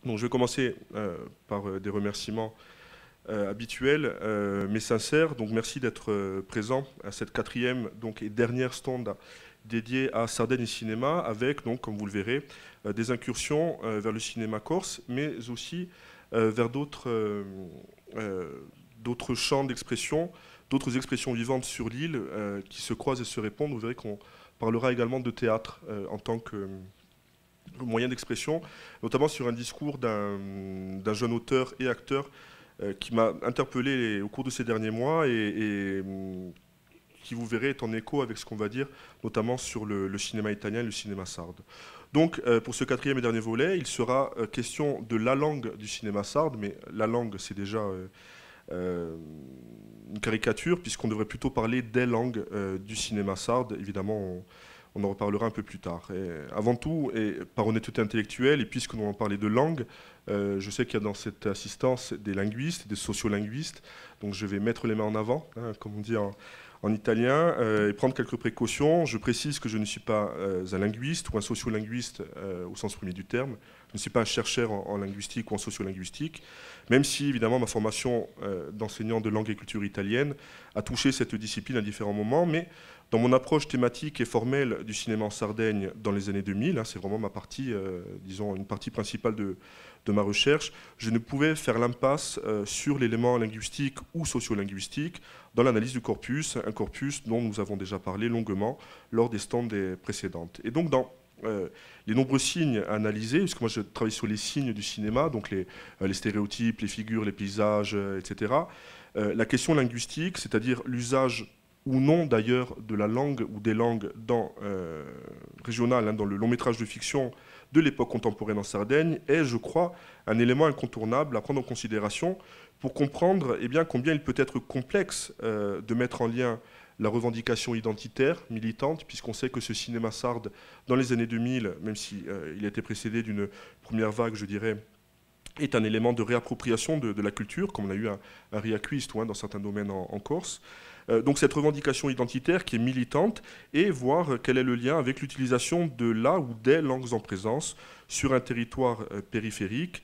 Donc je vais commencer par des remerciements habituels, mais sincères. Donc merci d'être présent à cette quatrième et dernière stand dédiée à Sardaigne et cinéma, avec, donc, comme vous le verrez, des incursions vers le cinéma corse, mais aussi vers d'autres champs d'expression, d'autres expressions vivantes sur l'île qui se croisent et se répondent. Vous verrez qu'on parlera également de théâtre en tant que moyen d'expression, notamment sur un discours d'un jeune auteur et acteur qui m'a interpellé au cours de ces derniers mois et qui, vous verrez, est en écho avec ce qu'on va dire, notamment sur le cinéma italien et le cinéma sarde. Donc, pour ce quatrième et dernier volet, il sera question de la langue du cinéma sarde, mais la langue, c'est déjà une caricature, puisqu'on devrait plutôt parler des langues du cinéma sarde. Évidemment, on en reparlera un peu plus tard. Et avant tout, et par honnêteté intellectuelle, et puisque nous allons parler de langue, je sais qu'il y a dans cette assistance des linguistes, des sociolinguistes, donc je vais mettre les mains en avant, comme on dit en italien, et prendre quelques précautions. Je précise que je ne suis pas un linguiste ou un sociolinguiste au sens premier du terme. Je ne suis pas un chercheur en linguistique ou en sociolinguistique, même si, évidemment, ma formation d'enseignant de langue et culture italienne a touché cette discipline à différents moments, mais dans mon approche thématique et formelle du cinéma en Sardaigne dans les années 2000, c'est vraiment ma partie, disons, une partie principale de ma recherche, je ne pouvais faire l'impasse sur l'élément linguistique ou sociolinguistique dans l'analyse du corpus, un corpus dont nous avons déjà parlé longuement lors des stands précédentes. Et donc, dans les nombreux signes à analyser, puisque moi je travaille sur les signes du cinéma, donc les stéréotypes, les figures, les paysages, etc., la question linguistique, c'est-à-dire l'usage ou non d'ailleurs de la langue ou des langues régionales, dans le long métrage de fiction de l'époque contemporaine en Sardaigne, est, je crois, un élément incontournable à prendre en considération pour comprendre combien il peut être complexe de mettre en lien la revendication identitaire, militante, puisqu'on sait que ce cinéma sarde, dans les années 2000, même s'il a été précédé d'une première vague, je dirais, est un élément de réappropriation de la culture, comme on a eu un riacuiste dans certains domaines en Corse. Donc cette revendication identitaire qui est militante, et voir quel est le lien avec l'utilisation de la ou des langues en présence sur un territoire périphérique,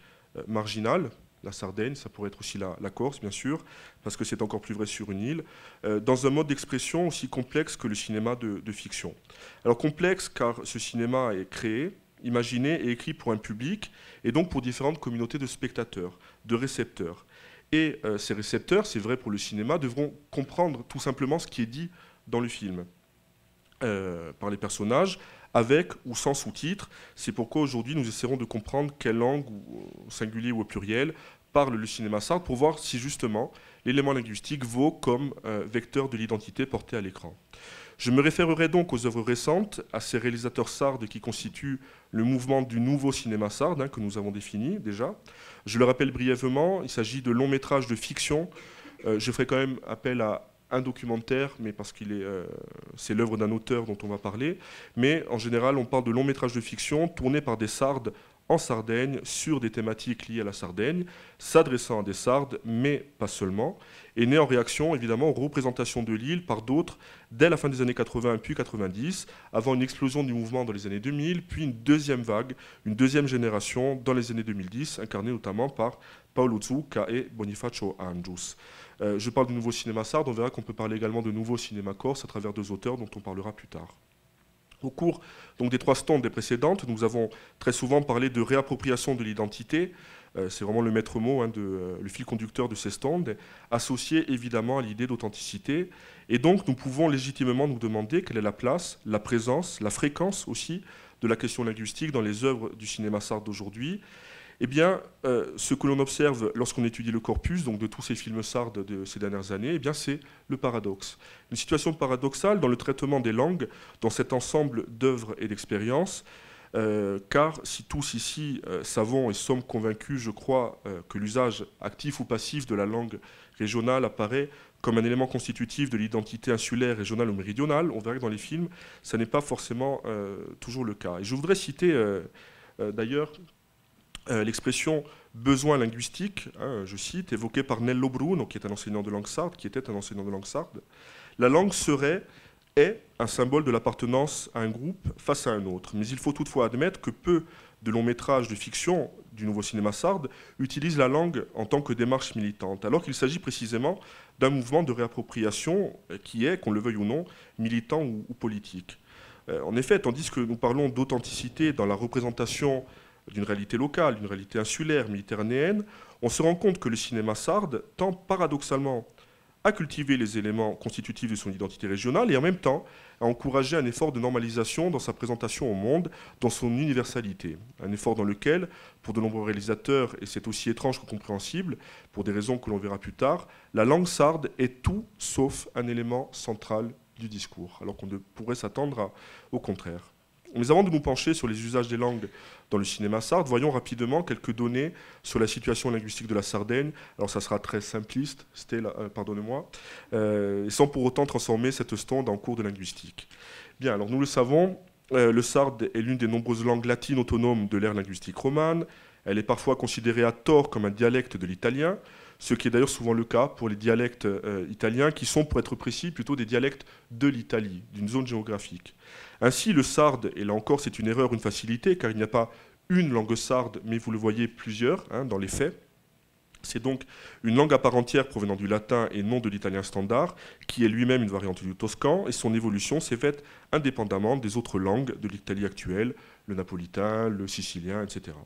marginal, la Sardaigne, ça pourrait être aussi la Corse, bien sûr, parce que c'est encore plus vrai sur une île, dans un mode d'expression aussi complexe que le cinéma de fiction. Alors complexe car ce cinéma est créé, imaginé et écrit pour un public, et donc pour différentes communautés de spectateurs, de récepteurs. Et ces récepteurs, c'est vrai pour le cinéma, devront comprendre tout simplement ce qui est dit dans le film par les personnages, avec ou sans sous-titres. C'est pourquoi aujourd'hui nous essaierons de comprendre quelle langue, au singulier ou au pluriel, parle le cinéma sarde, pour voir si justement l'élément linguistique vaut comme vecteur de l'identité portée à l'écran. Je me référerai donc aux œuvres récentes, à ces réalisateurs sardes qui constituent le mouvement du nouveau cinéma sarde, que nous avons défini déjà. Je le rappelle brièvement, il s'agit de longs métrages de fiction. Je ferai quand même appel à un documentaire, mais parce c'est l'œuvre d'un auteur dont on va parler. Mais en général, on parle de longs métrages de fiction tournés par des sardes en Sardaigne, sur des thématiques liées à la Sardaigne, s'adressant à des sardes, mais pas seulement, et né en réaction évidemment aux représentations de l'île par d'autres dès la fin des années 80 puis 90, avant une explosion du mouvement dans les années 2000, puis une deuxième vague, une deuxième génération dans les années 2010, incarnée notamment par Paolo Zucca et Bonifacio Angius. Je parle du nouveau cinéma sarde, on verra qu'on peut parler également de nouveau cinéma corse à travers deux auteurs dont on parlera plus tard. Au cours des trois stands des précédentes, nous avons très souvent parlé de réappropriation de l'identité. C'est vraiment le maître mot, le fil conducteur de ces stands, associé évidemment à l'idée d'authenticité. Et donc nous pouvons légitimement nous demander quelle est la place, la présence, la fréquence aussi de la question linguistique dans les œuvres du cinéma sarde d'aujourd'hui. Eh bien, ce que l'on observe lorsqu'on étudie le corpus, donc de tous ces films sardes de ces dernières années, eh bien, c'est le paradoxe. Une situation paradoxale dans le traitement des langues, dans cet ensemble d'œuvres et d'expériences, car si tous ici savons et sommes convaincus, je crois, que l'usage actif ou passif de la langue régionale apparaît comme un élément constitutif de l'identité insulaire, régionale ou méridionale, on verra que dans les films, ça n'est pas forcément toujours le cas. Et je voudrais citer d'ailleurs l'expression besoin linguistique, je cite, évoquée par Nello Bruno, qui est un enseignant de langue sarde, qui était un enseignant de langue sarde. La langue est un symbole de l'appartenance à un groupe face à un autre. Mais il faut toutefois admettre que peu de longs métrages de fiction du nouveau cinéma sarde utilise la langue en tant que démarche militante, alors qu'il s'agit précisément d'un mouvement de réappropriation qui est, qu'on le veuille ou non, militant ou politique. En effet, tandis que nous parlons d'authenticité dans la représentation d'une réalité locale, d'une réalité insulaire, méditerranéenne, on se rend compte que le cinéma sarde tend paradoxalement à cultiver les éléments constitutifs de son identité régionale et en même temps à encourager un effort de normalisation dans sa présentation au monde, dans son universalité. Un effort dans lequel, pour de nombreux réalisateurs, et c'est aussi étrange que compréhensible, pour des raisons que l'on verra plus tard, la langue sarde est tout sauf un élément central du discours, alors qu'on ne pourrait s'attendre au contraire. Mais avant de nous pencher sur les usages des langues dans le cinéma sarde, voyons rapidement quelques données sur la situation linguistique de la Sardaigne. Alors ça sera très simpliste, pardonnez-moi, sans pour autant transformer cette stonde en cours de linguistique. Bien, alors nous le savons, le sarde est l'une des nombreuses langues latines autonomes de l'ère linguistique romane. Elle est parfois considérée à tort comme un dialecte de l'italien, ce qui est d'ailleurs souvent le cas pour les dialectes italiens, qui sont, pour être précis, plutôt des dialectes de l'Italie, d'une zone géographique. Ainsi, le sarde, et là encore c'est une erreur, une facilité, car il n'y a pas une langue sarde, mais vous le voyez plusieurs dans les faits. C'est donc une langue à part entière provenant du latin et non de l'italien standard, qui est lui-même une variante du toscan, et son évolution s'est faite indépendamment des autres langues de l'Italie actuelle, le napolitain, le sicilien, etc.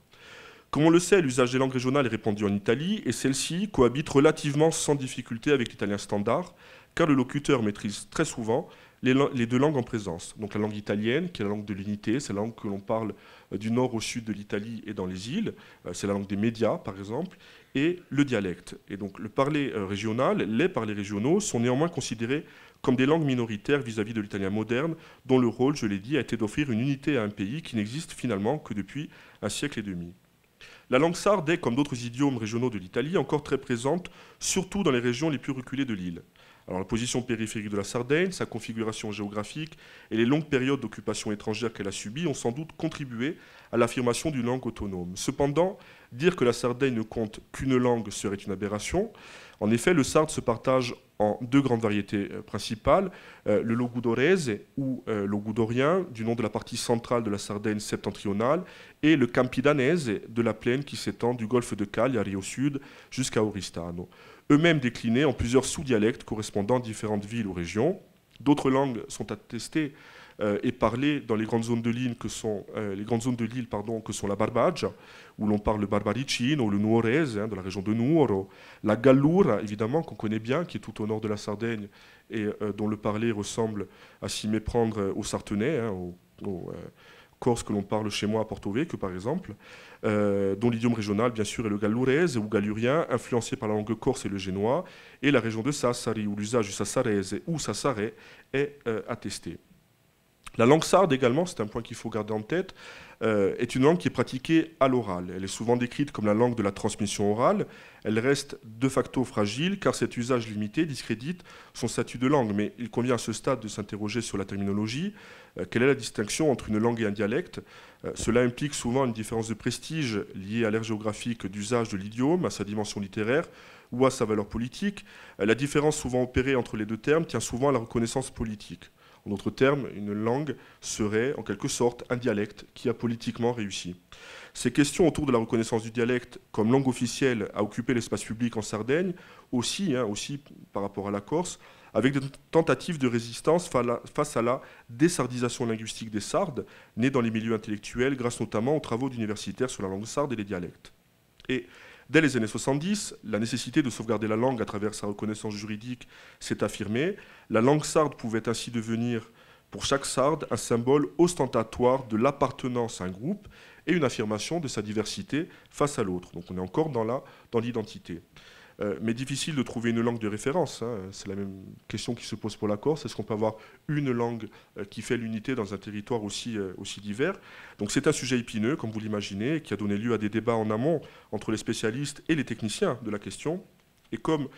Comme on le sait, l'usage des langues régionales est répandu en Italie, et celle-ci cohabite relativement sans difficulté avec l'italien standard, car le locuteur maîtrise très souvent les deux langues en présence. Donc la langue italienne, qui est la langue de l'unité, c'est la langue que l'on parle du nord au sud de l'Italie et dans les îles, c'est la langue des médias par exemple, et le dialecte. Et donc le parler régional, les parlers régionaux sont néanmoins considérés comme des langues minoritaires vis-à-vis de l'italien moderne, dont le rôle, je l'ai dit, a été d'offrir une unité à un pays qui n'existe finalement que depuis un siècle et demi. La langue sarde est, comme d'autres idiomes régionaux de l'Italie, encore très présente, surtout dans les régions les plus reculées de l'île. Alors la position périphérique de la Sardaigne, sa configuration géographique et les longues périodes d'occupation étrangère qu'elle a subies ont sans doute contribué à l'affirmation d'une langue autonome. Cependant, dire que la Sardaigne ne compte qu'une langue serait une aberration. En effet, le sarde se partage en deux grandes variétés principales, le logudorese ou logudorien, du nom de la partie centrale de la Sardaigne septentrionale, et le campidanese de la plaine qui s'étend du golfe de Cagliari au sud jusqu'à Oristano, eux-mêmes déclinés en plusieurs sous-dialectes correspondant à différentes villes ou régions. D'autres langues sont attestées et parlées dans les grandes zones de l'île que sont la Barbagia, où l'on parle le barbaricino, ou le nuorese, de la région de Nuoro, la gallura, évidemment, qu'on connaît bien, qui est tout au nord de la Sardaigne, et dont le parler ressemble à s'y méprendre au sarthenais, au corse que l'on parle chez moi à Porto Vecchio, par exemple, dont l'idiome régional, bien sûr, est le gallurese ou gallurien, influencé par la langue corse et le génois, et la région de Sassari, où l'usage du sassarese ou sassare est attesté. La langue sarde également, c'est un point qu'il faut garder en tête, est une langue qui est pratiquée à l'oral. Elle est souvent décrite comme la langue de la transmission orale. Elle reste de facto fragile car cet usage limité discrédite son statut de langue. Mais il convient à ce stade de s'interroger sur la terminologie. Quelle est la distinction entre une langue et un dialecte? Cela implique souvent une différence de prestige liée à l'ère géographique d'usage de l'idiome, à sa dimension littéraire ou à sa valeur politique. La différence souvent opérée entre les deux termes tient souvent à la reconnaissance politique. En d'autres termes, une langue serait en quelque sorte un dialecte qui a politiquement réussi. Ces questions autour de la reconnaissance du dialecte comme langue officielle a occupé l'espace public en Sardaigne, aussi par rapport à la Corse, avec des tentatives de résistance face à la désardisation linguistique des Sardes, née dans les milieux intellectuels grâce notamment aux travaux d'universitaires sur la langue sarde et les dialectes. Et dès les années 70, la nécessité de sauvegarder la langue à travers sa reconnaissance juridique s'est affirmée. La langue sarde pouvait ainsi devenir, pour chaque sarde, un symbole ostentatoire de l'appartenance à un groupe et une affirmation de sa diversité face à l'autre. Donc on est encore dans l'identité. Mais difficile de trouver une langue de référence. C'est la même question qui se pose pour la Corse. Est-ce qu'on peut avoir une langue qui fait l'unité dans un territoire aussi divers? Donc c'est un sujet épineux, comme vous l'imaginez, qui a donné lieu à des débats en amont entre les spécialistes et les techniciens de la question. Et comme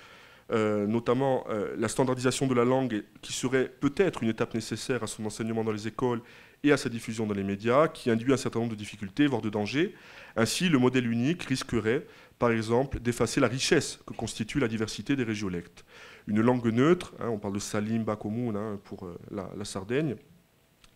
notamment la standardisation de la langue, qui serait peut-être une étape nécessaire à son enseignement dans les écoles et à sa diffusion dans les médias, qui induit un certain nombre de difficultés, voire de dangers. Ainsi, le modèle unique risquerait, par exemple, d'effacer la richesse que constitue la diversité des régiolectes. Une langue neutre, on parle de salimba commune pour la Sardaigne,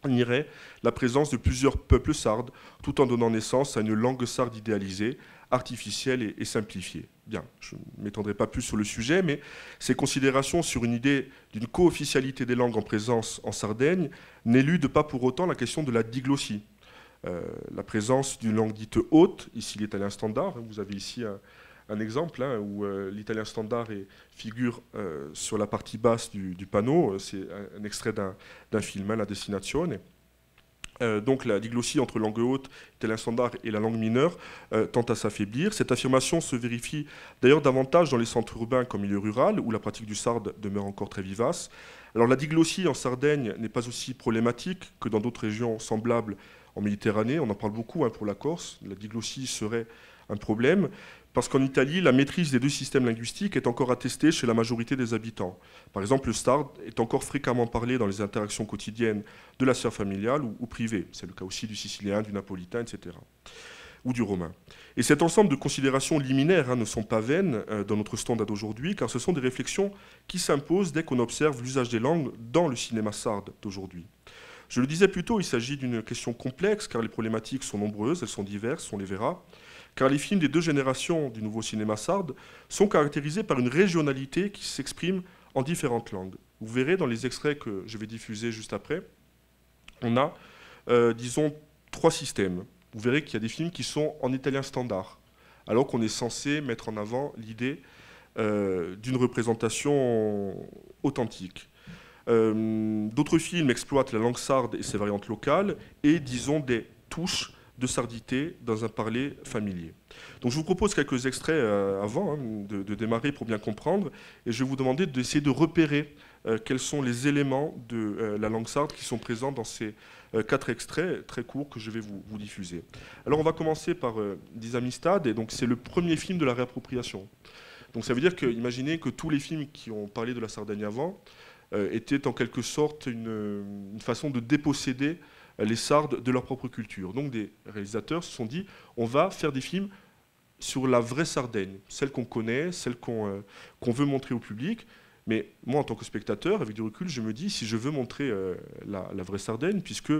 nierait la présence de plusieurs peuples sardes, tout en donnant naissance à une langue sarde idéalisée, artificielle et simplifiée. Bien, je ne m'étendrai pas plus sur le sujet, mais ces considérations sur une idée d'une co-officialité des langues en présence en Sardaigne n'éludent pas pour autant la question de la diglossie. La présence d'une langue dite haute, ici l'italien standard, vous avez ici un exemple où l'italien standard figure sur la partie basse du panneau, c'est un extrait d'un film, La Destinazione. Donc la diglossie entre langue haute, italien standard et la langue mineure tend à s'affaiblir. Cette affirmation se vérifie d'ailleurs davantage dans les centres urbains qu'en milieu rural, où la pratique du sarde demeure encore très vivace. Alors la diglossie en Sardaigne n'est pas aussi problématique que dans d'autres régions semblables en Méditerranée. On en parle beaucoup pour la Corse. La diglossie serait un problème, parce qu'en Italie, la maîtrise des deux systèmes linguistiques est encore attestée chez la majorité des habitants. Par exemple, le sarde est encore fréquemment parlé dans les interactions quotidiennes de la sphère familiale ou privée. C'est le cas aussi du sicilien, du napolitain, etc. Ou du romain. Et cet ensemble de considérations liminaires ne sont pas vaines dans notre standard d'aujourd'hui, car ce sont des réflexions qui s'imposent dès qu'on observe l'usage des langues dans le cinéma sarde d'aujourd'hui. Je le disais plus tôt, il s'agit d'une question complexe, car les problématiques sont nombreuses, elles sont diverses, on les verra, car les films des deux générations du nouveau cinéma sarde sont caractérisés par une régionalité qui s'exprime en différentes langues. Vous verrez dans les extraits que je vais diffuser juste après, on a, disons, 3 systèmes. Vous verrez qu'il y a des films qui sont en italien standard, alors qu'on est censé mettre en avant l'idée d'une représentation authentique. D'autres films exploitent la langue sarde et ses variantes locales et, disons, des touches de sardité dans un parler familier. Donc je vous propose quelques extraits avant de démarrer pour bien comprendre, et je vais vous demander d'essayer de repérer quels sont les éléments de la langue sarde qui sont présents dans ces 4 extraits très courts que je vais vous diffuser. Alors on va commencer par Disamistad, et donc c'est le premier film de la réappropriation. Donc ça veut dire que, imaginez que tous les films qui ont parlé de la Sardaigne avant étaient en quelque sorte une façon de déposséder les Sardes de leur propre culture. Donc des réalisateurs se sont dit, on va faire des films sur la vraie Sardaigne, celle qu'on connaît, celle qu'on veut montrer au public. Mais moi, en tant que spectateur, avec du recul, je me dis, si je veux montrer la vraie Sardaigne, puisque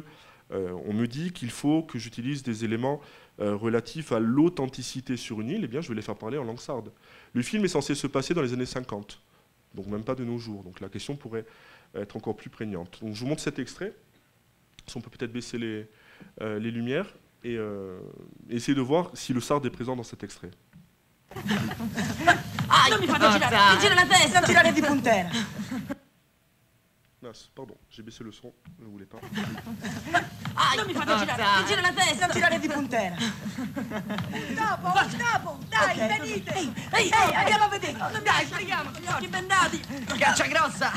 on me dit qu'il faut que j'utilise des éléments relatifs à l'authenticité sur une île, eh bien, je vais les faire parler en langue sarde. Le film est censé se passer dans les années 50, donc même pas de nos jours. Donc la question pourrait être encore plus prégnante. Donc je vous montre cet extrait. On peut peut-être baisser les lumières et essayer de voir si le sarde est présent dans cet extrait. Ah, non mi fate girare, mi gira la testa, non tirare di puntera. Pardon, j'ai baissé le son, je ne voulais pas. Ah, non mi fate girare, mi gira la testa, non tirare di puntera. Dopo, dai, venite. Ehi, andiamo a vedere. Dai, speriamo, con gli occhi bendati. Caccia grossa.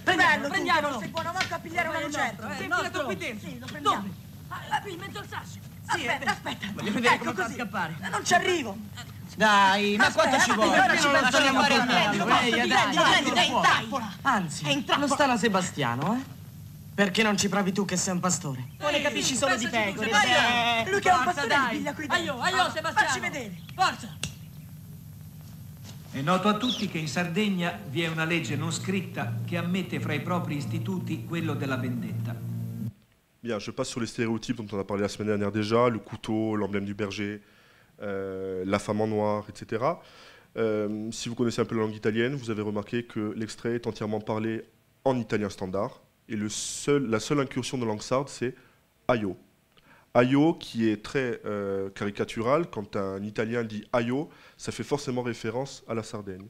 Prendiamolo. Sei buono, manco a pigliare una lucetta. Infila qui dentro. Sì, lo prendiamo. Dove? Qui, in mezzo al sasso. Aspetta. Voglio vedere come fa a scappare. Non ci arrivo. Dai, ma quanto ci vuole? Ora ci penso io a fare il Prendi, dai. Anzi, lo sta la Sebastiano, eh? Perché non ci provi tu che sei un pastore? Non ne capisci solo di pecore. Lui che è un pastore di piglia qui dentro. Aio, Sebastiano. Facci vedere. Forza. È noto a tutti che in Sardegna vi è una legge non scritta che ammette fra i propri istituti quello della vendetta. Bien, je passe sur les stéréotypes dont on a parlé la semaine dernière déjà, le couteau, l'emblème du berger, la femme en noir, etc. Si vous connaissez un peu la langue italienne, vous avez remarqué que l'extrait est entièrement parlé en italien standard, et la seule incursion de langue sarde, c'est aio. Aio, qui est très caricatural, quand un Italien dit aio, ça fait forcément référence à la Sardaigne.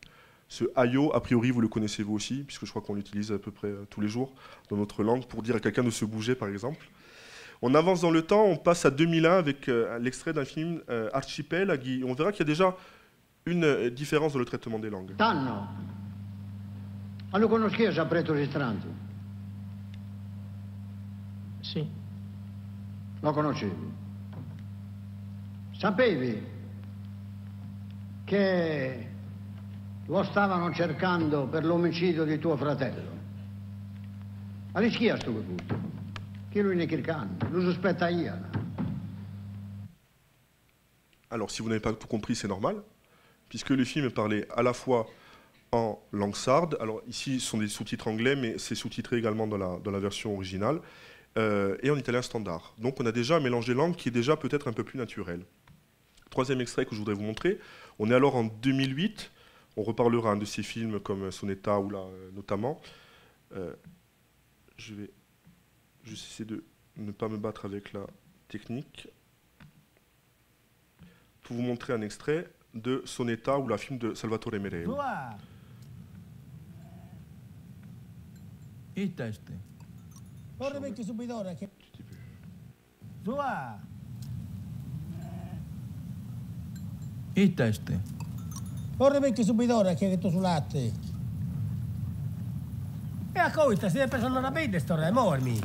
Ce aio, a priori, vous le connaissez vous aussi, puisque je crois qu'on l'utilise à peu près tous les jours dans notre langue pour dire à quelqu'un de se bouger, par exemple. On avance dans le temps, on passe à 2001 avec l'extrait d'un film Archipelaghi. On verra qu'il y a déjà une différence dans le traitement des langues. Tanno, ma lo conosci a Preto Ristranto? Sì. Lo conoscevi? Sapevi che lo stavano cercando per l'omicidio di tuo fratello? Ma rischia sto tutto. Che lui ne kirkan, lo sospetta io. Alors, si vous n'avez pas tout compris, c'est normal, puisque le film est parlé à la fois en langue sarde. Alors, ici, ce sont des sous-titres anglais, mais c'est sous-titré également dans la version originale. et en italien standard. Donc on a déjà un mélange des langues qui est déjà peut-être un peu plus naturel. Troisième extrait que je voudrais vous montrer, on est alors en 2008, on reparlera de ces films comme Sonetta ou là notamment. Je vais juste essayer de ne pas me battre avec la technique pour vous montrer un extrait de Sonetta ou la film de Salvatore Mereo. Il teste. Corre perché subito ora che... Su va! Il teste. Corre perché subito ora che tu sul latte. E a coita, si deve pensare una bella storia, mormi.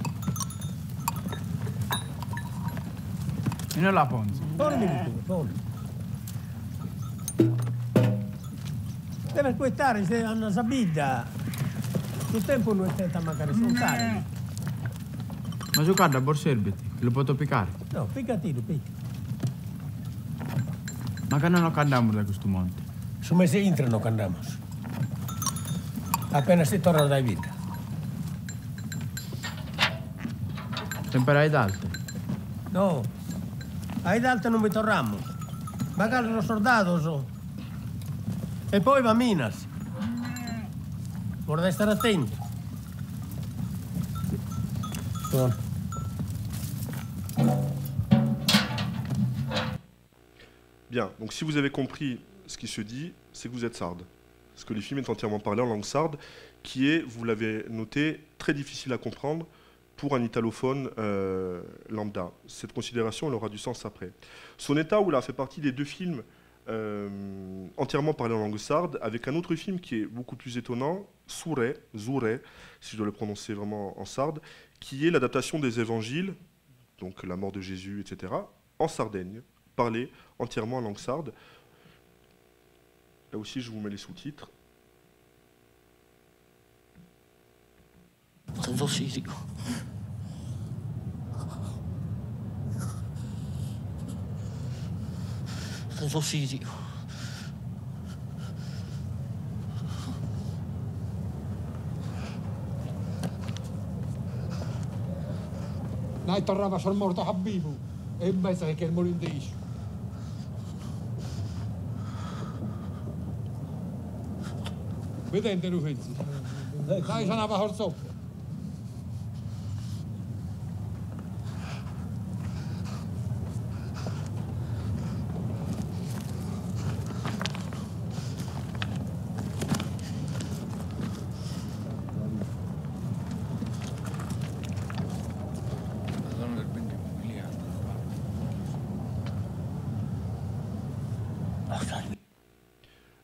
E non la ponzi. Corri tu, corri. Deve aspettare, se hanno sabida. Il tempo non intenta mancare soltanto. Ma giocare a borserbiti, lo posso piccare? No, piccatino, picca. Ma che non andiamo da questo monte? Su mese entrano che andiamo. Appena si torna dai vita. Temperai d'alte? No, ai d'alto non vi torniamo. Magari sono soldato. E poi va minas. Vorrei stare attento. Buono. Bien, donc si vous avez compris ce qui se dit, c'est que vous êtes sarde. Parce que le film est entièrement parlé en langue sarde, qui est, vous l'avez noté, très difficile à comprendre pour un italophone lambda. Cette considération, elle aura du sens après. Sonetta, où là, fait partie des deux films entièrement parlé en langue sarde, avec un autre film qui est beaucoup plus étonnant, Zure, si je dois le prononcer vraiment en sarde, qui est l'adaptation des évangiles, donc la mort de Jésus, etc., en Sardaigne, parlé entièrement en langue sarde. Là aussi, je vous mets les sous-titres. Senso fisico. Senso fisico. Näitä ravas on morto Habibu. En mä saa ken molin tiis. Miten te nuhitsi? Näin sana vähän soppa.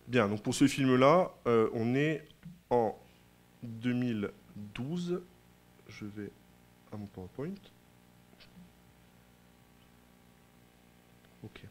Bien, donc pour ce film-là, on est en 2012. Je vais à mon PowerPoint. Ok.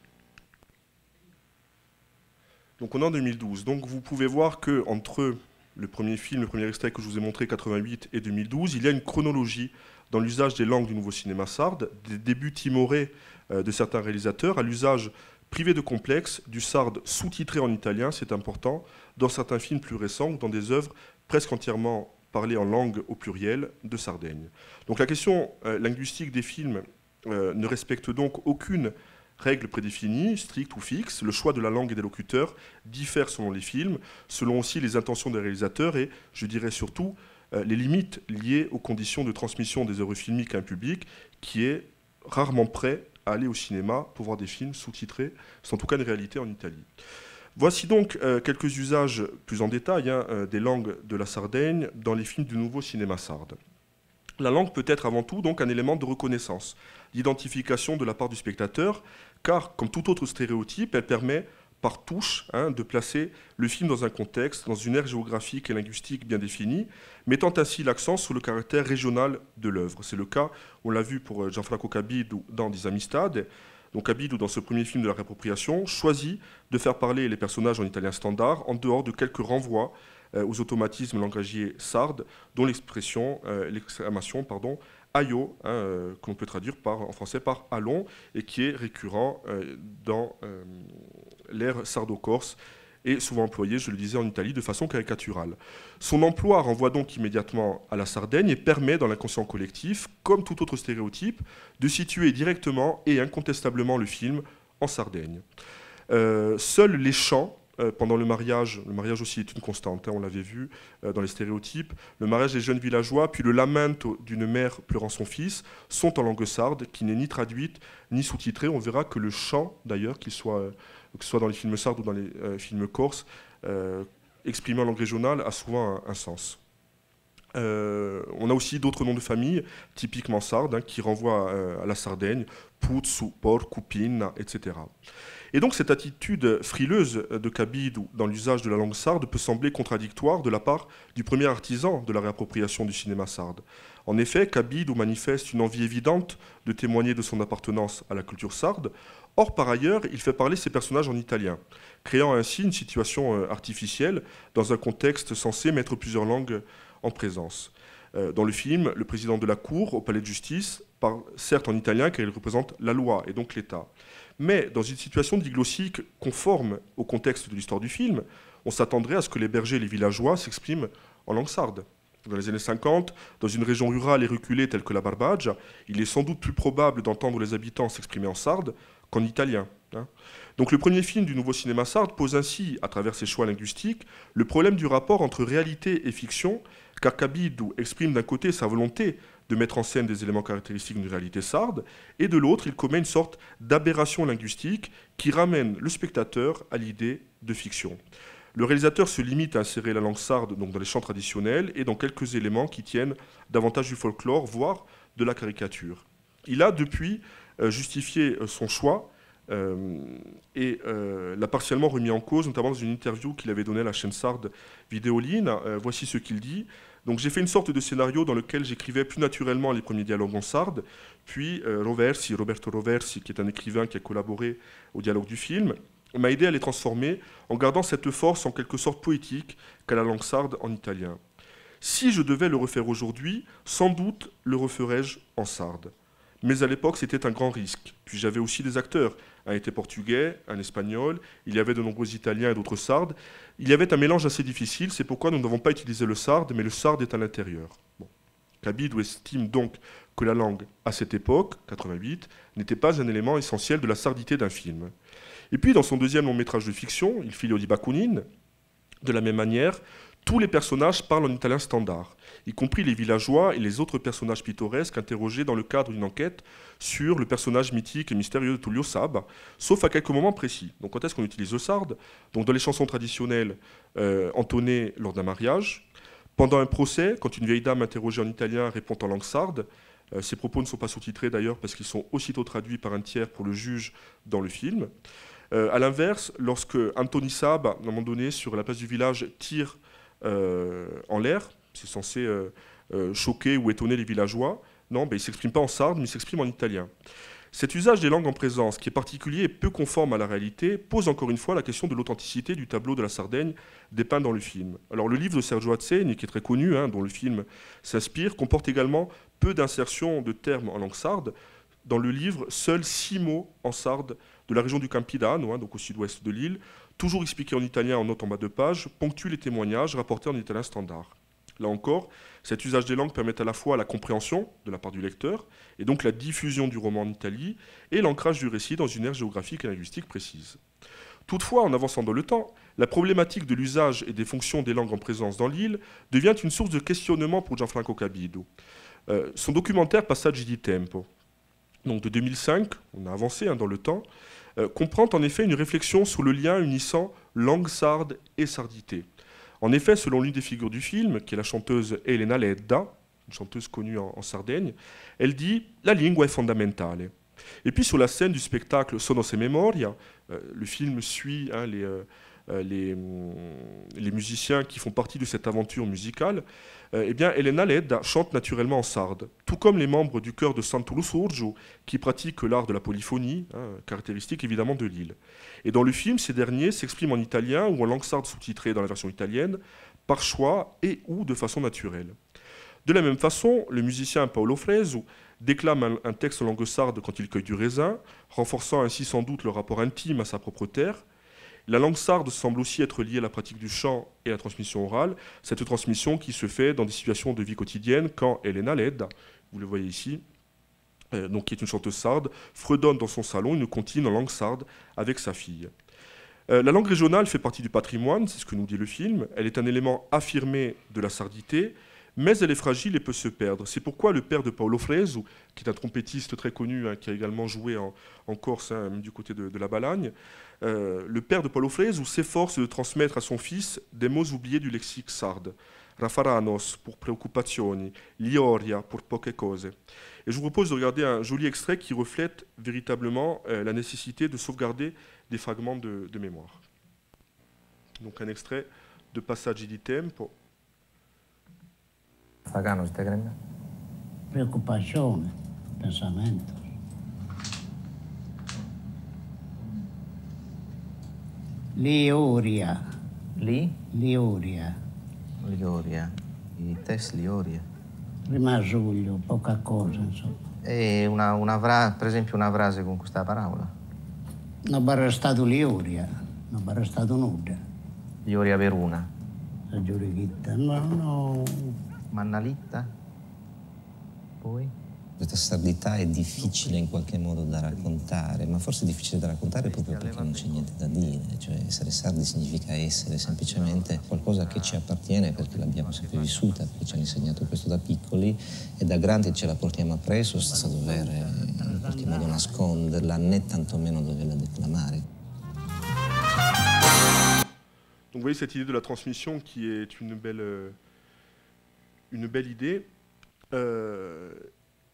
Donc on est en 2012. Donc vous pouvez voir que entre le premier film, le premier extrait que je vous ai montré, 88 et 2012, il y a une chronologie dans l'usage des langues du nouveau cinéma sarde, des débuts timorés de certains réalisateurs à l'usage privé de complexe, du sarde sous-titré en italien, c'est important, dans certains films plus récents ou dans des œuvres presque entièrement parlées en langue au pluriel de Sardaigne. Donc la question linguistique des films ne respecte donc aucune règle prédéfinie, stricte ou fixe. Le choix de la langue et des locuteurs diffère selon les films, selon aussi les intentions des réalisateurs et, je dirais surtout, les limites liées aux conditions de transmission des œuvres filmiques à un public qui est rarement prêt à aller au cinéma pour voir des films sous-titrés. C'est en tout cas une réalité en Italie. Voici donc quelques usages plus en détail des langues de la Sardaigne dans les films du nouveau cinéma sarde. La langue peut être avant tout donc un élément de reconnaissance, d'identification de la part du spectateur, car comme tout autre stéréotype, elle permet par touche de placer le film dans un contexte, dans une aire géographique et linguistique bien définie, mettant ainsi l'accent sur le caractère régional de l'œuvre. C'est le cas, on l'a vu pour Gianfranco Cabido dans Des Amistades. Donc Cabido, dans ce premier film de la réappropriation, choisit de faire parler les personnages en italien standard, en dehors de quelques renvois aux automatismes langagiers sardes, dont l'exclamation ayo, que l'on peut traduire en français par allons, et qui est récurrent dans l'ère sardo-corse et souvent employé, je le disais, en Italie de façon caricaturale. Son emploi renvoie donc immédiatement à la Sardaigne et permet, dans l'inconscient collectif, comme tout autre stéréotype, de situer directement et incontestablement le film en Sardaigne. Seuls les chants, pendant le mariage aussi est une constante, hein, on l'avait vu dans les stéréotypes, le mariage des jeunes villageois, puis le lamento d'une mère pleurant son fils, sont en langue sarde, qui n'est ni traduite ni sous-titrée. On verra que le chant, d'ailleurs, que ce soit dans les films sardes ou dans les films corses, exprimé en langue régionale, a souvent un sens. On a aussi d'autres noms de famille, typiquement sardes, hein, qui renvoient à la Sardaigne, Puzzu, Porcu, Pinna, etc. Et donc cette attitude frileuse de Cabide dans l'usage de la langue sarde peut sembler contradictoire de la part du premier artisan de la réappropriation du cinéma sarde. En effet, Cabide manifeste une envie évidente de témoigner de son appartenance à la culture sarde. Or, par ailleurs, il fait parler ses personnages en italien, créant ainsi une situation artificielle dans un contexte censé mettre plusieurs langues en présence. Dans le film, le président de la Cour, au palais de justice, parle certes en italien car il représente la loi et donc l'État. Mais dans une situation diglossique conforme au contexte de l'histoire du film, on s'attendrait à ce que les bergers et les villageois s'expriment en langue sarde. Dans les années 50, dans une région rurale et reculée telle que la Barbagia, il est sans doute plus probable d'entendre les habitants s'exprimer en sarde qu'en italien. Donc le premier film du nouveau cinéma sarde pose ainsi, à travers ses choix linguistiques, le problème du rapport entre réalité et fiction, car Cabide exprime d'un côté sa volonté de mettre en scène des éléments caractéristiques d'une réalité sarde, et de l'autre, il commet une sorte d'aberration linguistique qui ramène le spectateur à l'idée de fiction. Le réalisateur se limite à insérer la langue sarde donc dans les chants traditionnels et dans quelques éléments qui tiennent davantage du folklore, voire de la caricature. Il a depuis justifié son choix et l'a partiellement remis en cause, notamment dans une interview qu'il avait donnée à la chaîne sarde Vidéoline. Voici ce qu'il dit. Donc j'ai fait une sorte de scénario dans lequel j'écrivais plus naturellement les premiers dialogues en sarde, puis Roberto Roversi, qui est un écrivain qui a collaboré au dialogue du film, m'a aidé à les transformer en gardant cette force en quelque sorte poétique qu'a la langue sarde en italien. Si je devais le refaire aujourd'hui, sans doute le referais-je en sarde. Mais à l'époque, c'était un grand risque. Puis j'avais aussi des acteurs. Un était portugais, un espagnol, il y avait de nombreux Italiens et d'autres sardes. Il y avait un mélange assez difficile, c'est pourquoi nous n'avons pas utilisé le sarde, mais le sarde est à l'intérieur. Bon. Cabide estime donc que la langue, à cette époque, 88, n'était pas un élément essentiel de la sardité d'un film. Et puis, dans son deuxième long-métrage de fiction, Il figlio di Bakunin, de la même manière, tous les personnages parlent en italien standard, y compris les villageois et les autres personnages pittoresques interrogés dans le cadre d'une enquête sur le personnage mythique et mystérieux de Tullio Saba, sauf à quelques moments précis. Donc quand est-ce qu'on utilise le sarde? Donc dans les chansons traditionnelles entonnées lors d'un mariage, pendant un procès, quand une vieille dame interrogée en italien répond en langue sarde, ces propos ne sont pas sous-titrés d'ailleurs parce qu'ils sont aussitôt traduits par un tiers pour le juge dans le film. À l'inverse, lorsque Antoni Saba, à un moment donné, sur la place du village, tire en l'air, c'est censé choquer ou étonner les villageois. Non, il ne s'exprime pas en sarde, mais il s'exprime en italien. Cet usage des langues en présence, qui est particulier et peu conforme à la réalité, pose encore une fois la question de l'authenticité du tableau de la Sardaigne dépeint dans le film. Alors le livre de Sergio Azzeni, qui est très connu, hein, dont le film s'inspire, comporte également peu d'insertions de termes en langue sarde. Dans le livre, seuls 6 mots en sarde de la région du Campidano, hein, donc au sud-ouest de l'île, toujours expliqués en italien en note en bas de page, ponctuent les témoignages rapportés en italien standard. Là encore, cet usage des langues permet à la fois la compréhension de la part du lecteur, et donc la diffusion du roman en Italie, et l'ancrage du récit dans une aire géographique et linguistique précise. Toutefois, en avançant dans le temps, la problématique de l'usage et des fonctions des langues en présence dans l'île devient une source de questionnement pour Gianfranco Cabide. Son documentaire Passaggi di Tempo, donc de 2005, on a avancé dans le temps, comprend en effet une réflexion sur le lien unissant langue sarde et sardité. En effet, selon l'une des figures du film, qui est la chanteuse Elena Ledda, une chanteuse connue en Sardaigne, elle dit « La lingua è fondamentale ». Et puis sur la scène du spectacle Sono se memoria, le film suit les musiciens qui font partie de cette aventure musicale, eh bien, Elena Ledda chante naturellement en sarde, tout comme les membres du chœur de Santo Lussurgiu, qui pratiquent l'art de la polyphonie, caractéristique évidemment de l'île. Et dans le film, ces derniers s'expriment en italien ou en langue sarde sous-titrée dans la version italienne, par choix et ou de façon naturelle. De la même façon, le musicien Paolo Fresu déclame un texte en langue sarde quand il cueille du raisin, renforçant ainsi sans doute le rapport intime à sa propre terre. La langue sarde semble aussi être liée à la pratique du chant et à la transmission orale, cette transmission qui se fait dans des situations de vie quotidienne quand Elena Led, vous le voyez ici, donc qui est une chanteuse sarde, fredonne dans son salon une comptine en langue sarde avec sa fille. La langue régionale fait partie du patrimoine, c'est ce que nous dit le film. Elle est un élément affirmé de la sardité, mais elle est fragile et peut se perdre. C'est pourquoi le père de Paolo Fresu, qui est un trompettiste très connu, qui a également joué en Corse, du côté de la Balagne, le père de Paolo Fresu s'efforce de transmettre à son fils des mots oubliés du lexique sarde. Rafaranos pour preoccupazioni, lioria pour poche cose. Et je vous propose de regarder un joli extrait qui reflète véritablement la nécessité de sauvegarder des fragments de mémoire. Donc un extrait de Passaggi di Tempo. Fagano, stai grande? Preoccupazione, pensamento. Lioria. Lioria. Lioria. I test Lioria. Rimasuglio, poca cosa, insomma. E per esempio una frase con questa parola? Non barra stato Lioria, non barra stato nulla. Lioria Veruna. La giurichitta, no. Mannalitta? Poi? Questa sardità è difficile in qualche modo da raccontare, ma forse è difficile da raccontare proprio perché non c'è niente da dire. Cioè essere sardi significa essere semplicemente qualcosa che ci appartiene perché l'abbiamo sempre vissuta, perché ci hanno insegnato questo da piccoli e da grandi ce la portiamo appresso senza dover in qualche modo nasconderla né tantomeno doverla declamare. Donc vous voyez cette idée de la transmission qui est une belle idée.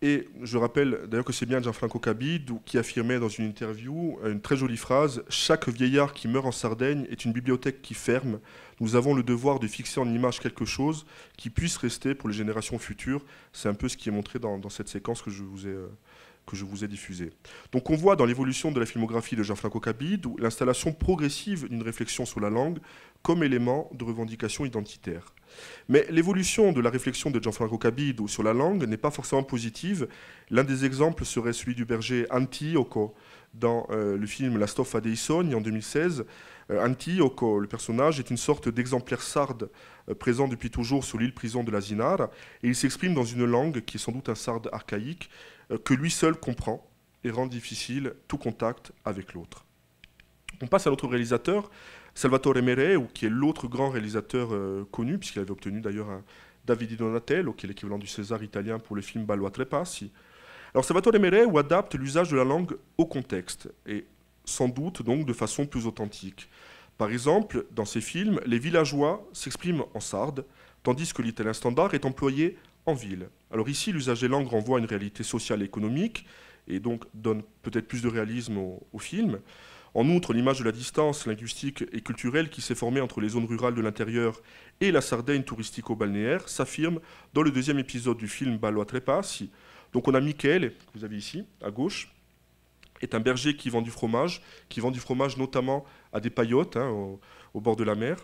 Et je rappelle d'ailleurs que c'est bien Gianfranco Cabide qui affirmait dans une interview une très jolie phrase « Chaque vieillard qui meurt en Sardaigne est une bibliothèque qui ferme. Nous avons le devoir de fixer en image quelque chose qui puisse rester pour les générations futures. » C'est un peu ce qui est montré dans cette séquence que je vous ai diffusée. Donc on voit dans l'évolution de la filmographie de Gianfranco Cabide l'installation progressive d'une réflexion sur la langue comme élément de revendication identitaire. Mais l'évolution de la réflexion de Gianfranco Cabide sur la langue n'est pas forcément positive. L'un des exemples serait celui du berger Antioco dans le film La Stoffa dei Sogni en 2016. Antioco, le personnage, est une sorte d'exemplaire sarde présent depuis toujours sur l'île-prison de l'Asinara et il s'exprime dans une langue qui est sans doute un sarde archaïque que lui seul comprend et rend difficile tout contact avec l'autre. On passe à notre réalisateur, Salvatore Mereu, qui est l'autre grand réalisateur connu, puisqu'il avait obtenu d'ailleurs un David di Donatello, qui est l'équivalent du César italien pour le film Ballo a tre passi. Alors Salvatore Mereu adapte l'usage de la langue au contexte, et sans doute donc de façon plus authentique. Par exemple, dans ses films, les villageois s'expriment en sarde, tandis que l'italien standard est employé en ville. Alors ici, l'usage des langues renvoie à une réalité sociale et économique, et donc donne peut-être plus de réalisme au film. En outre, l'image de la distance linguistique et culturelle qui s'est formée entre les zones rurales de l'intérieur et la Sardaigne touristico-balnéaire s'affirme dans le deuxième épisode du film Ballo a tre passi. Donc on a Michele, que vous avez ici, à gauche, est un berger qui vend du fromage notamment à des paillotes au bord de la mer.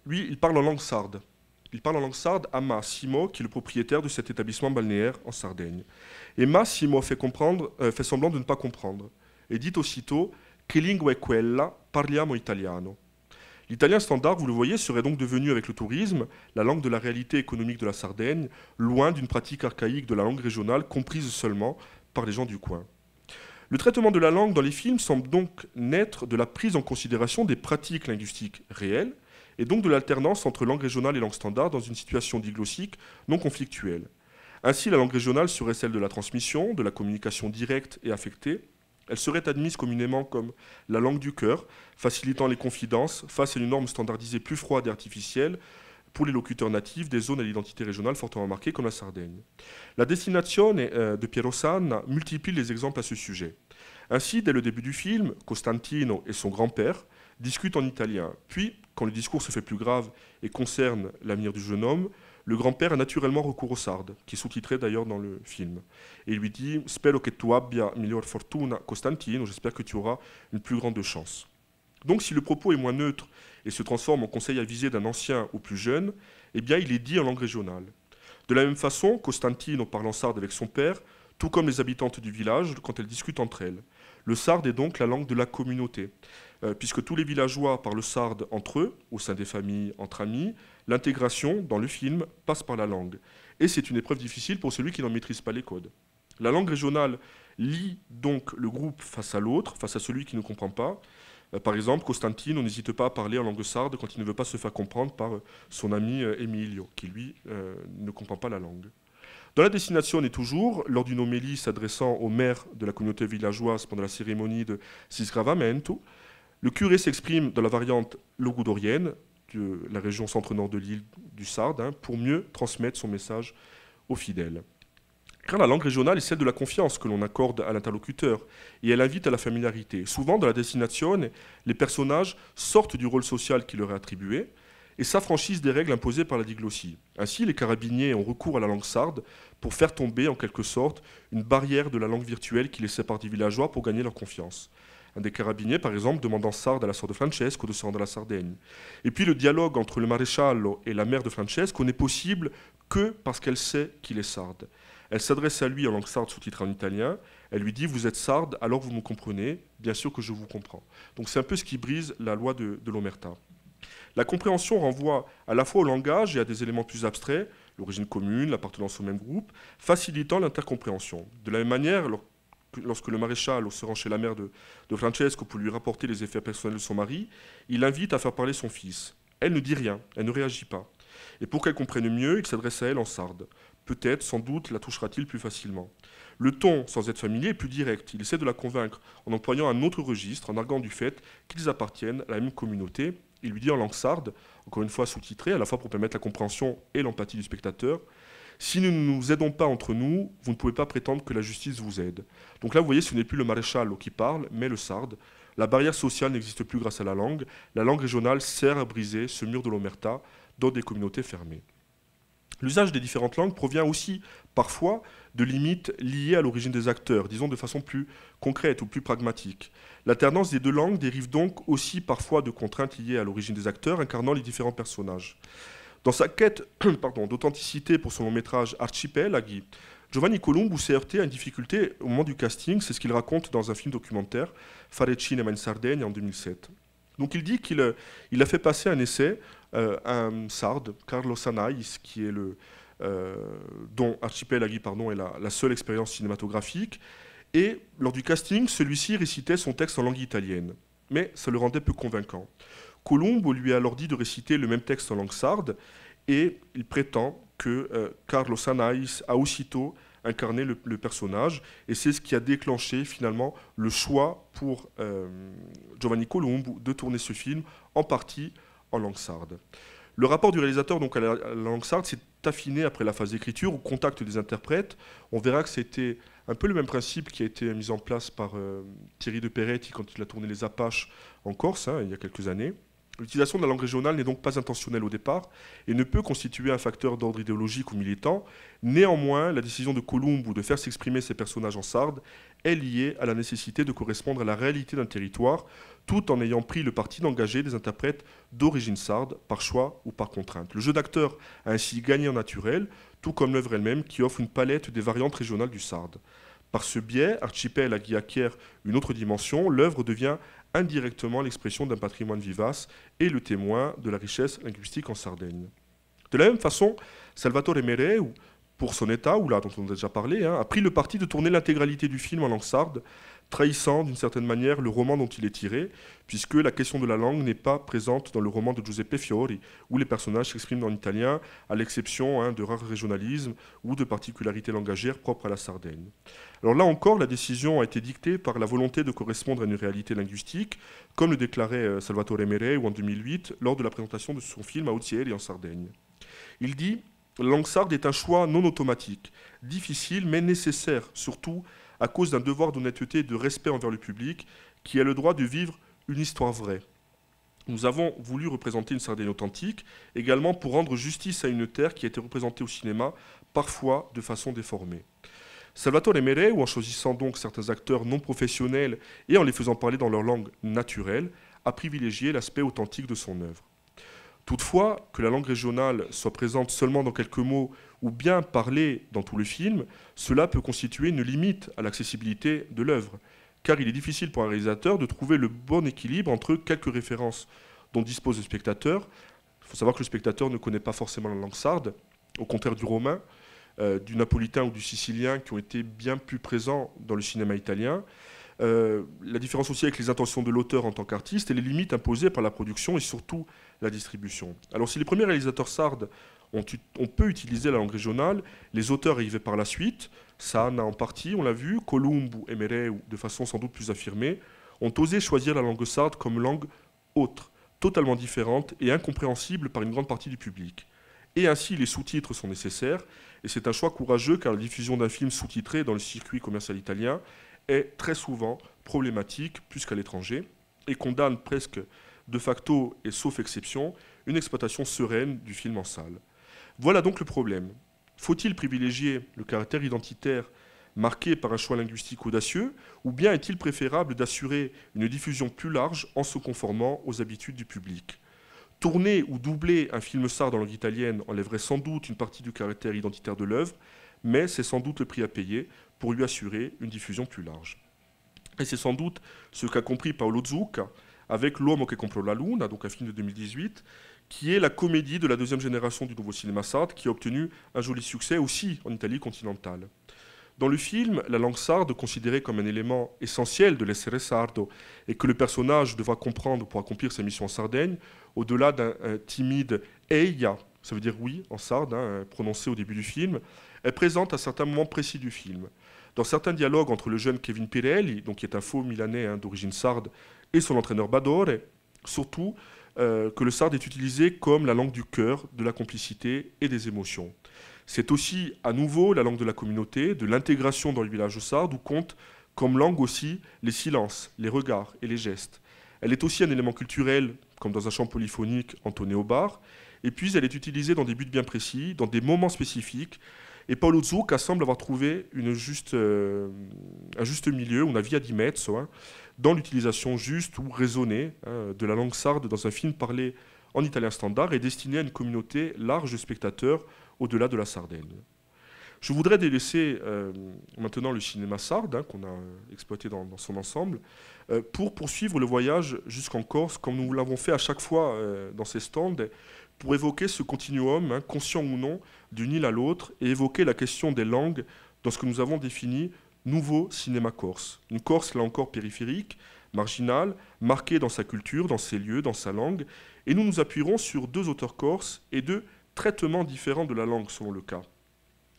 Lui, il parle en langue sarde. Il parle en langue sarde à Massimo, qui est le propriétaire de cet établissement balnéaire en Sardaigne. Et Massimo fait semblant de ne pas comprendre. Et dit aussitôt « Che lingua è quella? Parliamo italiano ». L'italien standard, vous le voyez, serait donc devenu avec le tourisme la langue de la réalité économique de la Sardaigne, loin d'une pratique archaïque de la langue régionale comprise seulement par les gens du coin. Le traitement de la langue dans les films semble donc naître de la prise en considération des pratiques linguistiques réelles et donc de l'alternance entre langue régionale et langue standard dans une situation diglossique non conflictuelle. Ainsi, la langue régionale serait celle de la transmission, de la communication directe et affectée. Elle serait admise communément comme la langue du cœur, facilitant les confidences face à une norme standardisée plus froide et artificielle pour les locuteurs natifs des zones à l'identité régionale fortement marquée comme la Sardaigne. La Destinazione de Piero Sanna multiplie les exemples à ce sujet. Ainsi, dès le début du film, Costantino et son grand-père discutent en italien. Puis, quand le discours se fait plus grave et concerne l'avenir du jeune homme, le grand-père a naturellement recours au sarde, qui est sous-titré d'ailleurs dans le film. Et il lui dit « Spero che tu abbia miglior fortuna, Costantino », j'espère que tu auras une plus grande chance. Donc si le propos est moins neutre et se transforme en conseil avisé d'un ancien ou plus jeune, eh bien il est dit en langue régionale. De la même façon, Costantino parle en sarde avec son père, tout comme les habitantes du village quand elles discutent entre elles. Le sarde est donc la langue de la communauté. puisque tous les villageois parlent sarde entre eux, au sein des familles, entre amis. L'intégration dans le film passe par la langue. Et c'est une épreuve difficile pour celui qui n'en maîtrise pas les codes. La langue régionale lie donc le groupe face à l'autre, face à celui qui ne comprend pas. Par exemple, Constantine, on n'hésite pas à parler en langue sarde quand il ne veut pas se faire comprendre par son ami Emilio, qui lui ne comprend pas la langue. Dans la destination, on est toujours, lors d'une homélie s'adressant au maire de la communauté villageoise pendant la cérémonie de Sisgravamento, le curé s'exprime dans la variante logudorienne, de la région centre-nord de l'île du Sarde, pour mieux transmettre son message aux fidèles. Car la langue régionale est celle de la confiance que l'on accorde à l'interlocuteur, et elle invite à la familiarité. Souvent, dans la destination, les personnages sortent du rôle social qui leur est attribué et s'affranchissent des règles imposées par la diglossie. Ainsi, les carabiniers ont recours à la langue sarde pour faire tomber, en quelque sorte, une barrière de la langue virtuelle qui les sépare des villageois pour gagner leur confiance. Un des carabiniers, par exemple, demande en sarde à la sœur de Francesco de se rendre à la Sardaigne. Et puis le dialogue entre le maresciallo et la mère de Francesco n'est possible que parce qu'elle sait qu'il est sarde. Elle s'adresse à lui en langue sarde sous-titrée en italien. Elle lui dit « Vous êtes sarde, alors vous me comprenez. Bien sûr que je vous comprends. » Donc c'est un peu ce qui brise la loi de l'omerta. La compréhension renvoie à la fois au langage et à des éléments plus abstraits, l'origine commune, l'appartenance au même groupe, facilitant l'intercompréhension. De la même manière, lorsque le maréchal se rend chez la mère de Francesco pour lui rapporter les effets personnels de son mari, il l'invite à faire parler son fils. Elle ne dit rien, elle ne réagit pas. Et pour qu'elle comprenne mieux, il s'adresse à elle en sarde. Peut-être, sans doute, la touchera-t-il plus facilement. Le ton, sans être familier, est plus direct. Il essaie de la convaincre en employant un autre registre, en arguant du fait qu'ils appartiennent à la même communauté. Il lui dit en langue sarde, encore une fois sous-titrée, à la fois pour permettre la compréhension et l'empathie du spectateur, « Si nous ne nous aidons pas entre nous, vous ne pouvez pas prétendre que la justice vous aide. » Donc là, vous voyez, ce n'est plus le maréchal qui parle, mais le sarde. La barrière sociale n'existe plus grâce à la langue. La langue régionale sert à briser ce mur de l'omerta dans des communautés fermées. L'usage des différentes langues provient aussi, parfois, de limites liées à l'origine des acteurs, disons de façon plus concrète ou plus pragmatique. L'alternance des deux langues dérive donc aussi parfois de contraintes liées à l'origine des acteurs, incarnant les différents personnages. Dans sa quête d'authenticité pour son long-métrage Archipelaghi, Giovanni Colombo s'est heurté à une difficulté au moment du casting, c'est ce qu'il raconte dans un film documentaire, Fare cinema in Sardegna, en 2007. Donc il dit qu'il a fait passer un essai à un sarde, Carlo Sanais, qui est dont Archipelaghi est la seule expérience cinématographique. Et lors du casting, celui-ci récitait son texte en langue italienne. Mais ça le rendait peu convaincant. Colombo lui a alors dit de réciter le même texte en langue sarde, et il prétend que Carlo Sanais a aussitôt incarné le personnage, et c'est ce qui a déclenché finalement le choix pour Giovanni Colombo de tourner ce film en partie en langue sarde. Le rapport du réalisateur donc, à la langue sarde s'est affiné après la phase d'écriture, au contact des interprètes. On verra que c'était un peu le même principe qui a été mis en place par Thierry de Peretti quand il a tourné Les Apaches en Corse, il y a quelques années. L'utilisation de la langue régionale n'est donc pas intentionnelle au départ et ne peut constituer un facteur d'ordre idéologique ou militant. Néanmoins, la décision de Colombo de faire s'exprimer ses personnages en sarde est liée à la nécessité de correspondre à la réalité d'un territoire, tout en ayant pris le parti d'engager des interprètes d'origine sarde, par choix ou par contrainte. Le jeu d'acteur a ainsi gagné en naturel, tout comme l'œuvre elle-même qui offre une palette des variantes régionales du sarde. Par ce biais, Archipelaghi acquiert une autre dimension, l'œuvre devient indirectement l'expression d'un patrimoine vivace et le témoin de la richesse linguistique en Sardaigne. De la même façon, Salvatore Mereu, pour son état, ou là dont on a déjà parlé, a pris le parti de tourner l'intégralité du film en langue sarde, trahissant d'une certaine manière le roman dont il est tiré, puisque la question de la langue n'est pas présente dans le roman de Giuseppe Fiori, où les personnages s'expriment en italien, à l'exception de rares régionalismes ou de particularités langagières propres à la Sardaigne. Alors là encore, la décision a été dictée par la volonté de correspondre à une réalité linguistique, comme le déclarait Salvatore Mereu en 2008, lors de la présentation de son film Aozieri en Sardaigne. Il dit « La langue sarde est un choix non automatique, difficile mais nécessaire, surtout à cause d'un devoir d'honnêteté et de respect envers le public qui a le droit de vivre une histoire vraie. Nous avons voulu représenter une Sardaigne authentique, également pour rendre justice à une terre qui a été représentée au cinéma, parfois de façon déformée. » Salvatore Mereu, en choisissant donc certains acteurs non professionnels et en les faisant parler dans leur langue naturelle, a privilégié l'aspect authentique de son œuvre. Toutefois, que la langue régionale soit présente seulement dans quelques mots ou bien parlée dans tout le film, cela peut constituer une limite à l'accessibilité de l'œuvre, car il est difficile pour un réalisateur de trouver le bon équilibre entre quelques références dont dispose le spectateur. Il faut savoir que le spectateur ne connaît pas forcément la langue sarde, au contraire du romain, du napolitain ou du sicilien qui ont été bien plus présents dans le cinéma italien. La différence aussi avec les intentions de l'auteur en tant qu'artiste et les limites imposées par la production et surtout la distribution. Alors si les premiers réalisateurs sardes on peut utiliser la langue régionale, les auteurs arrivaient par la suite, Sana en partie, on l'a vu, Columbu et Mereu, de façon sans doute plus affirmée, ont osé choisir la langue sarde comme langue autre, totalement différente et incompréhensible par une grande partie du public. Et ainsi, les sous-titres sont nécessaires, et c'est un choix courageux car la diffusion d'un film sous-titré dans le circuit commercial italien est très souvent problématique, plus qu'à l'étranger, et condamne presque de facto et sauf exception une exploitation sereine du film en salle. Voilà donc le problème. Faut-il privilégier le caractère identitaire marqué par un choix linguistique audacieux, ou bien est-il préférable d'assurer une diffusion plus large en se conformant aux habitudes du public ? Tourner ou doubler un film sarde en langue italienne enlèverait sans doute une partie du caractère identitaire de l'œuvre, mais c'est sans doute le prix à payer pour lui assurer une diffusion plus large. Et c'est sans doute ce qu'a compris Paolo Zucca avec L'Uomo che comprò la luna, donc un film de 2018, qui est la comédie de la deuxième génération du nouveau cinéma sarde, qui a obtenu un joli succès aussi en Italie continentale. Dans le film, la langue sarde, considérée comme un élément essentiel de l'essere sardo, et que le personnage devra comprendre pour accomplir sa mission en Sardaigne, au-delà d'un timide « eia », ça veut dire « oui » en sarde, prononcé au début du film, est présente à certains moments précis du film. Dans certains dialogues entre le jeune Kevin Pirelli, donc qui est un faux Milanais d'origine sarde, et son entraîneur Badore, surtout que le sarde est utilisé comme la langue du cœur, de la complicité et des émotions. C'est aussi, à nouveau, la langue de la communauté, de l'intégration dans le village sarde, où compte comme langue aussi les silences, les regards et les gestes. Elle est aussi un élément culturel, comme dans un chant polyphonique entonné au bar, et puis elle est utilisée dans des buts bien précis, dans des moments spécifiques, et Paolo Zucca semble avoir trouvé un juste milieu, una via di mezzo, dans l'utilisation juste ou raisonnée de la langue sarde dans un film parlé en italien standard et destiné à une communauté large de spectateurs au-delà de la Sardaigne. Je voudrais délaisser maintenant le cinéma sarde, qu'on a exploité dans son ensemble, pour poursuivre le voyage jusqu'en Corse, comme nous l'avons fait à chaque fois dans ces stands, pour évoquer ce continuum, conscient ou non, d'une île à l'autre, et évoquer la question des langues dans ce que nous avons défini nouveau cinéma corse. Une Corse, là encore, périphérique, marginale, marquée dans sa culture, dans ses lieux, dans sa langue, et nous nous appuierons sur deux auteurs corses et deux traitements différents de la langue, selon le cas.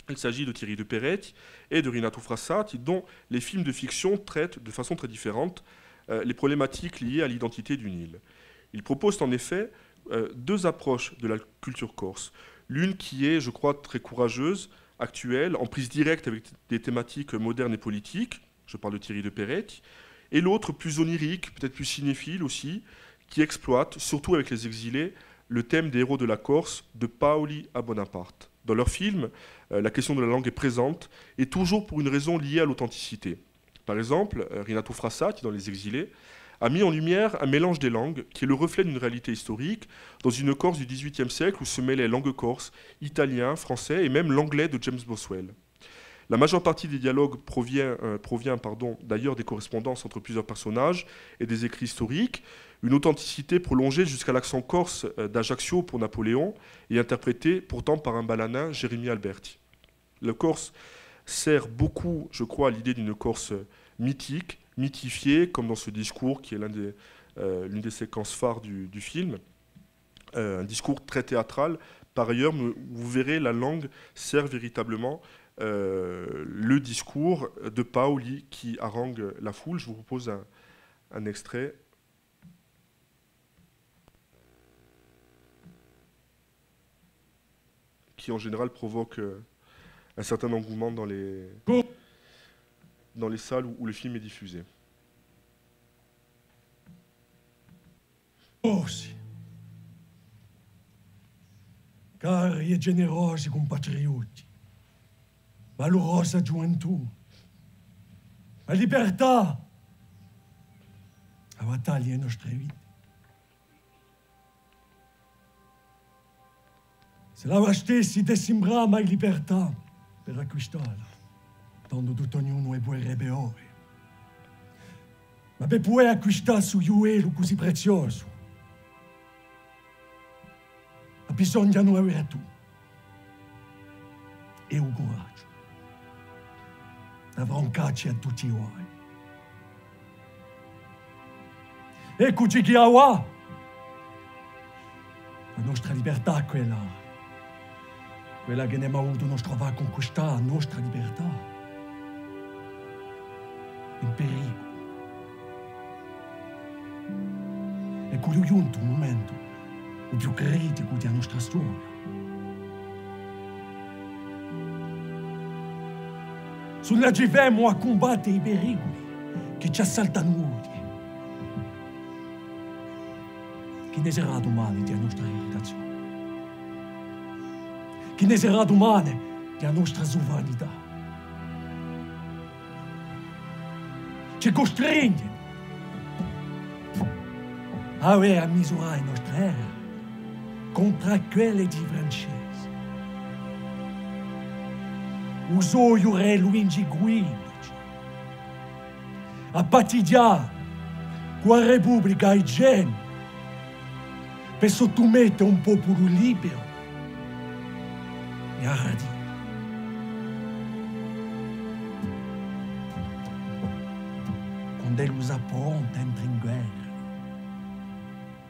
Il s'agit de Thierry de Peretti et de Renato Frassati, dont les films de fiction traitent de façon très différente les problématiques liées à l'identité d'une île. Ils proposent en effet deux approches de la culture corse. L'une qui est, je crois, très courageuse, actuelle, en prise directe avec des thématiques modernes et politiques, je parle de Thierry de Peretti, et l'autre plus onirique, peut-être plus cinéphile aussi, qui exploite, surtout avec les exilés, le thème des héros de la Corse, de Paoli à Bonaparte. Dans leur film, la question de la langue est présente, et toujours pour une raison liée à l'authenticité. Par exemple, Renato Frassati, dans Les Exilés, a mis en lumière un mélange des langues qui est le reflet d'une réalité historique dans une Corse du XVIIIe siècle où se mêlaient langue corse, italien, français et même l'anglais de James Boswell. La majeure partie des dialogues provient d'ailleurs des correspondances entre plusieurs personnages et des écrits historiques, une authenticité prolongée jusqu'à l'accent corse d'Ajaccio pour Napoléon et interprété pourtant par un balanin, Jérémie Alberti. Le corse sert beaucoup, je crois, à l'idée d'une Corse mythique, mythifiée, comme dans ce discours qui est l'une des séquences phares du film, un discours très théâtral. Par ailleurs, vous verrez, la langue sert véritablement le discours de Paoli qui harangue la foule. Je vous propose un extrait. Qui en général provoque un certain engouement dans les salles où le film est diffusé. Corsi, cari e generosi compatrioti, valorosa gioventù, la libertà, la battaglia delle nostre vite. Se la stessi dessimo brama e libertà per acquistarla, tanto tutto ognuno è vorrebbe ore. Ma per puoi acquistare su juelo così prezioso. Ma bisogna non avere tu. E un coraggio. Avrà un caccia a tutti i guai. Eccoci chi ha qua. La nostra libertà è quella che abbiamo avuto nostro va a conquistare, la nostra libertà. In pericolo. E quello è giunto un momento il più critico della nostra storia. Sulla givemo a combattere i pericoli che ci assaltano oggi. Chi ne sarà domani della nostra reputazione? Chi ne sarà domani della nostra sovranità? Ci costringe a misurare la nostra era contro quelle di francesi. Usò il re Luigi XV a patteggiare con la Repubblica ai geni per sottomettere un popolo libero e ardito. Quando lui usa pronta entra in guerra,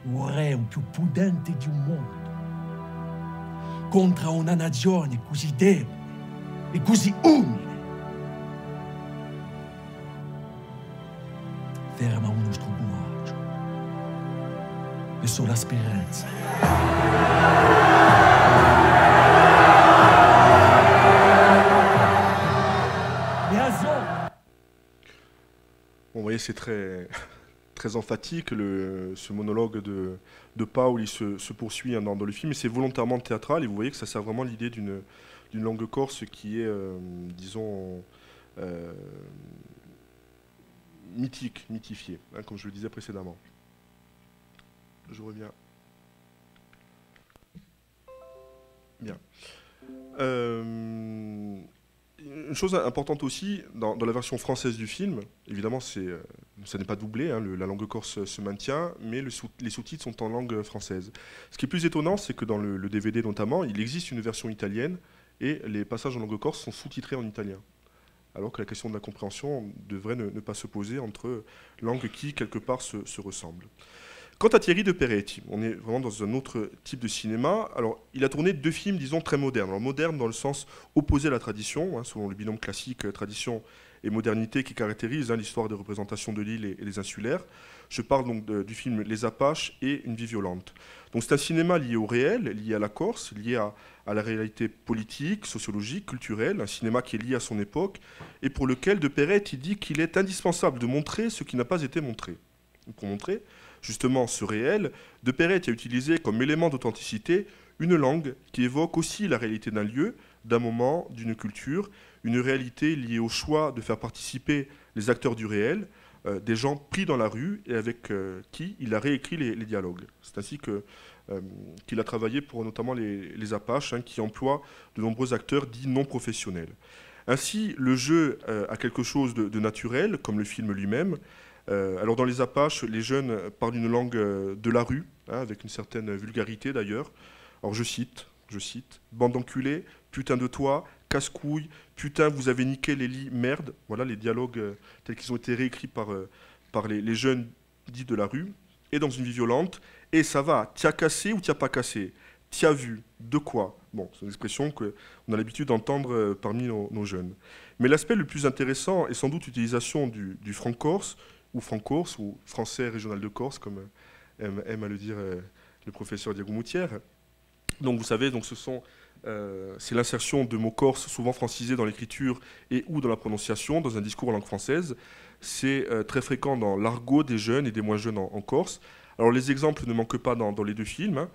il re più potente del mondo, contro una nazione così debole e così umile. Ferma un nostro coraggio e solo la speranza. Bon, vous voyez, c'est très, très emphatique, ce monologue de Paul, il se poursuit dans le film, et c'est volontairement théâtral, et vous voyez que ça sert vraiment l'idée d'une langue corse qui est, disons, mythique, mythifiée, hein, comme je le disais précédemment. Je reviens. Bien. Une chose importante aussi, dans la version française du film, évidemment, ça n'est pas doublé, hein, la langue corse se maintient, mais les sous-titres sont en langue française. Ce qui est plus étonnant, c'est que dans le DVD notamment, il existe une version italienne, et les passages en langue corse sont sous-titrés en italien. Alors que la question de la compréhension devrait ne pas se poser entre langues qui, quelque part, se ressemblent. Quant à Thierry de Peretti, on est vraiment dans un autre type de cinéma. Alors, il a tourné 2 films, disons, très modernes. Alors, modernes dans le sens opposé à la tradition, hein, selon le binôme classique tradition et modernité qui caractérise l'histoire des représentations de l'île et des insulaires. Je parle donc du film Les Apaches et Une vie violente. Donc, c'est un cinéma lié au réel, lié à la Corse, lié à la réalité politique, sociologique, culturelle, un cinéma qui est lié à son époque et pour lequel de Peretti dit qu'il est indispensable de montrer ce qui n'a pas été montré. Pour montrer justement ce réel, de Peretti a utilisé comme élément d'authenticité une langue qui évoque aussi la réalité d'un lieu, d'un moment, d'une culture, une réalité liée au choix de faire participer les acteurs du réel, des gens pris dans la rue et avec qui il a réécrit les dialogues. C'est ainsi qu'il a travaillé pour notamment les Apaches, hein, qui emploient de nombreux acteurs dits non professionnels. Ainsi, le jeu a quelque chose de naturel, comme le film lui-même. Alors dans les Apaches, les jeunes parlent une langue de la rue, hein, avec une certaine vulgarité d'ailleurs. Alors je cite, « Bande d'enculés, putain de toi, casse-couille, putain vous avez niqué les lits, merde ». Voilà les dialogues tels qu'ils ont été réécrits par les jeunes dits de la rue. Et dans Une vie violente, « Et ça va, t'as cassé ou t'as pas cassé? T'as vu, de quoi ?» Bon, c'est une expression qu'on a l'habitude d'entendre parmi nos jeunes. Mais l'aspect le plus intéressant est sans doute l'utilisation du franc-corse, ou franc-corse, ou français régional de Corse, comme aime à le dire le professeur Diego Moutière. Donc vous savez, c'est l'insertion de mots corses souvent francisés dans l'écriture et ou dans la prononciation, dans un discours en langue française. C'est très fréquent dans l'argot des jeunes et des moins jeunes en Corse. Alors les exemples ne manquent pas dans les 2 films. Hein.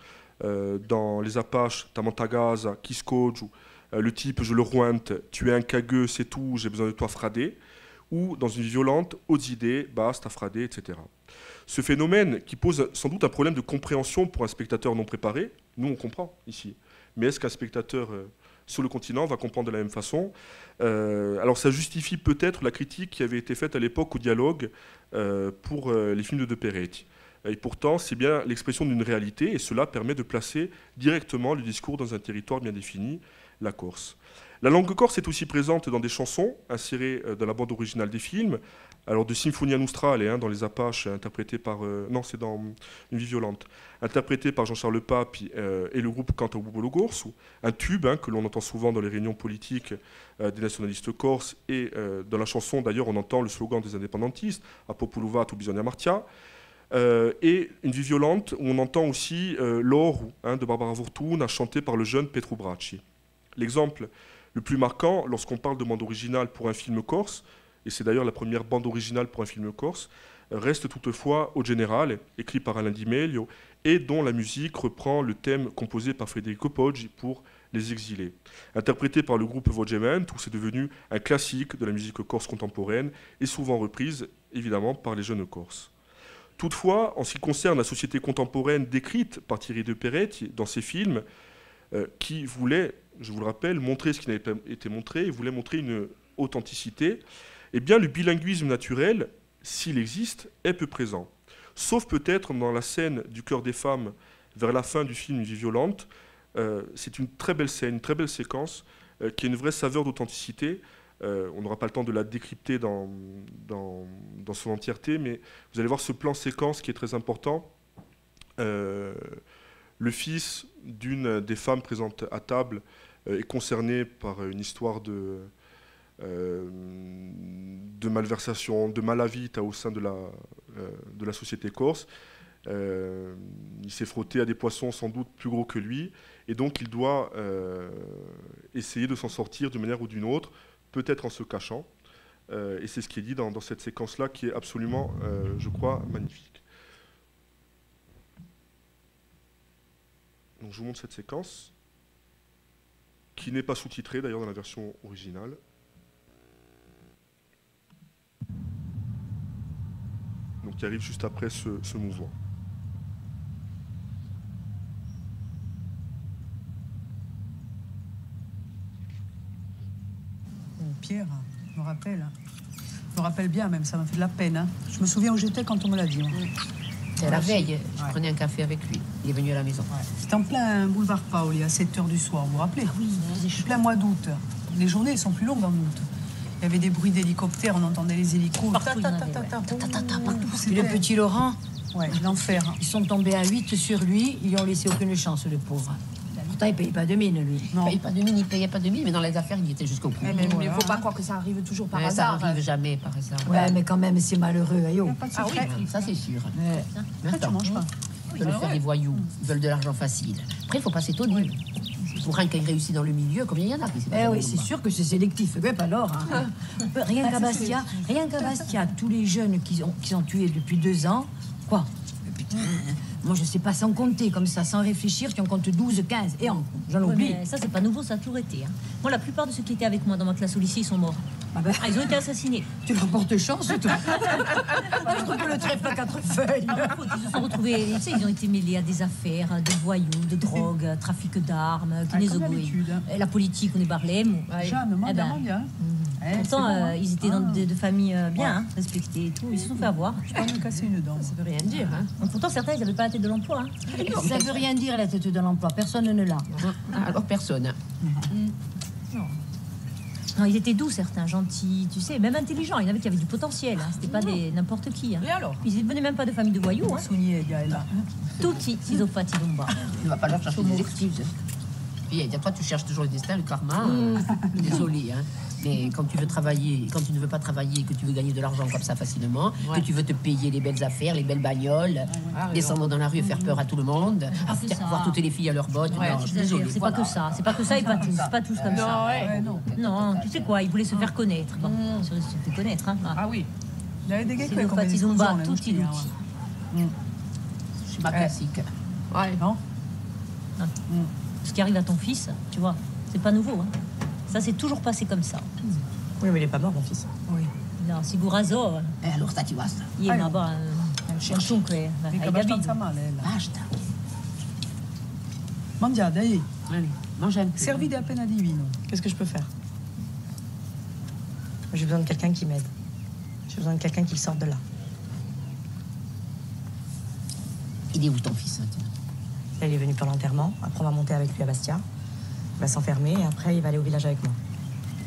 Dans Les Apaches, Tamantagaza, Kiskoju, le type « je le rointe, tu es un cagueux, c'est tout, j'ai besoin de toi fradé », ou dans Une vie violente, hautes idées, basta, fradé, etc. Ce phénomène qui pose sans doute un problème de compréhension pour un spectateur non préparé, nous on comprend ici, mais est-ce qu'un spectateur sur le continent va comprendre de la même façon. Alors ça justifie peut-être la critique qui avait été faite à l'époque au dialogue pour les films de Peretti. Et pourtant, c'est bien l'expression d'une réalité, et cela permet de placer directement le discours dans un territoire bien défini, la Corse. La langue corse est aussi présente dans des chansons insérées dans la bande originale des films. Alors de Symphonia Nostrale, dans Les Apaches, interprété par... non, c'est dans Une vie violente, interprété par Jean-Charles Pape et le groupe Cantabubbolo Corso, un tube que l'on entend souvent dans les réunions politiques des nationalistes corses, et dans la chanson, d'ailleurs, on entend le slogan des indépendantistes, « A popolo vato bisogna martia », et Une vie violente, où on entend aussi l'Or de Barbara Fortuna, chanté par le jeune Petru Bracci. L'exemple le plus marquant, lorsqu'on parle de bande originale pour un film corse, et c'est d'ailleurs la première bande originale pour un film corse, reste toutefois Au Generale, écrit par Alain Di Meglio, et dont la musique reprend le thème composé par Federico Poggi pour Les Exilés. Interprété par le groupe Vogement, où c'est devenu un classique de la musique corse contemporaine, et souvent reprise, évidemment, par les jeunes corses. Toutefois, en ce qui concerne la société contemporaine décrite par Thierry de Peretti dans ses films, qui voulait, je vous le rappelle, montrer ce qui n'avait pas été montré, et voulait montrer une authenticité, eh bien le bilinguisme naturel, s'il existe, est peu présent. Sauf peut-être dans la scène du cœur des femmes, vers la fin du film Une vie violente. C'est une très belle scène, une très belle séquence, qui a une vraie saveur d'authenticité. On n'aura pas le temps de la décrypter dans son entièreté, mais vous allez voir ce plan séquence qui est très important. Le fils d'une des femmes présentes à table est concerné par une histoire de malversation, de malavita au sein de la société corse. Il s'est frotté à des poissons sans doute plus gros que lui, et donc il doit essayer de s'en sortir d'une manière ou d'une autre, peut-être en se cachant. Et c'est ce qui est dit dans cette séquence-là, qui est absolument, je crois, magnifique. Donc je vous montre cette séquence, qui n'est pas sous-titrée d'ailleurs dans la version originale. Donc qui arrive juste après ce mouvement. Pierre, je me rappelle bien même, ça m'a fait de la peine. Hein. Je me souviens où j'étais quand on me l'a dit. C'est la veille, je prenais un café avec lui. Il est venu à la maison. Ouais. C'était en plein boulevard Paoli, à 7h du soir, vous vous rappelez? Ah oui, c'est plein mois d'août. Les journées sont plus longues en août. Il y avait des bruits d'hélicoptères, on entendait les hélicos. Partout. Et le petit Laurent, ouais, l'enfer. Ils sont tombés à 8 sur lui, ils lui ont laissé aucune chance, le pauvre. Pourtant, il ne payait pas de mine, lui. Non. Il ne payait pas de mine, mais dans les affaires, il était jusqu'au cou. Mais il ne faut pas croire que ça arrive toujours par hasard. Ça n'arrive jamais par hasard. Ouais, mais quand même, c'est malheureux. Ah oui, ça c'est sûr. Mais attends, tu manges pas. Ils veulent faire des voyous, ils veulent de l'argent facile. Après, il ne faut pas s'étonner. Pour un qui réussit dans le milieu, combien il y en a qui oui, c'est sûr que c'est sélectif. Alors, hein. Rien qu'à Bastia, tous les jeunes qui sont tués depuis 2 ans, quoi? Putain, moi je sais pas sans compter comme ça, sans réfléchir, tu en comptes 12, 15, et j'en oublie. Ça c'est pas nouveau, ça a toujours été. Hein. Moi la plupart de ceux qui étaient avec moi dans ma classe au lycée, ils sont morts. Ils ont été assassinés. Tu leur portes chance, toi. Je trouve que le trèfle à 4 feuilles. Ils se sont retrouvés, tu sais, ils ont été mêlés à des affaires, de voyous, de drogue, trafic d'armes, la politique, on est Barlem. Pourtant, ils étaient dans de familles bien, respectées et tout. Ils se sont fait avoir. Je peux me casser une dent. Ça veut rien dire. Hein. Pourtant, certains, ils n'avaient pas la tête de l'emploi. Hein. Ça veut rien dire, la tête de l'emploi. Personne ne l'a. Alors, personne. Non, ils étaient doux, certains, gentils, tu sais, même intelligents. Il y en avait qui avaient du potentiel. Hein. C'était pas n'importe qui. Hein. Et alors? Ils ne venaient même pas de famille de voyous. Hein. Soigné, Gaëlla. Tout petit, Isofati Domba. Il ne va pas leur chercher des excuses. Et toi, tu cherches toujours le destin, le karma. Désolé, hein. Mais quand tu veux travailler, quand tu ne veux pas travailler, que tu veux gagner de l'argent comme ça facilement, que tu veux te payer les belles affaires, les belles bagnoles, descendre dans la rue et faire peur à tout le monde, voir toutes les filles à leurs bottes. Désolé. C'est pas que ça. C'est pas que ça et pas tous. C'est pas tous comme ça. Non, tu sais quoi, ils voulaient se faire connaître. Bon, se faire connaître, hein. Ah oui. Il y avait des gars qui ils ont battu tout il Schéma classique. Ouais, non. Ce qui arrive à ton fils, tu vois, c'est pas nouveau. Hein. Ça s'est toujours passé comme ça. Oui, mais il est pas mort, mon fils. Oui. Non, Sigurazzo. Allora stati basta. Il est là-bas. Comunque, hai capito? Mangia, dai. Mange un peu. Servi da appena divino. Qu'est-ce que je peux faire? J'ai besoin de quelqu'un qui m'aide. J'ai besoin de quelqu'un qui sorte de là. Il est où ton fils maintenant? Là, il est venu pour l'enterrement. Après, on va monter avec lui à Bastia. Il va s'enfermer et après, il va aller au village avec moi.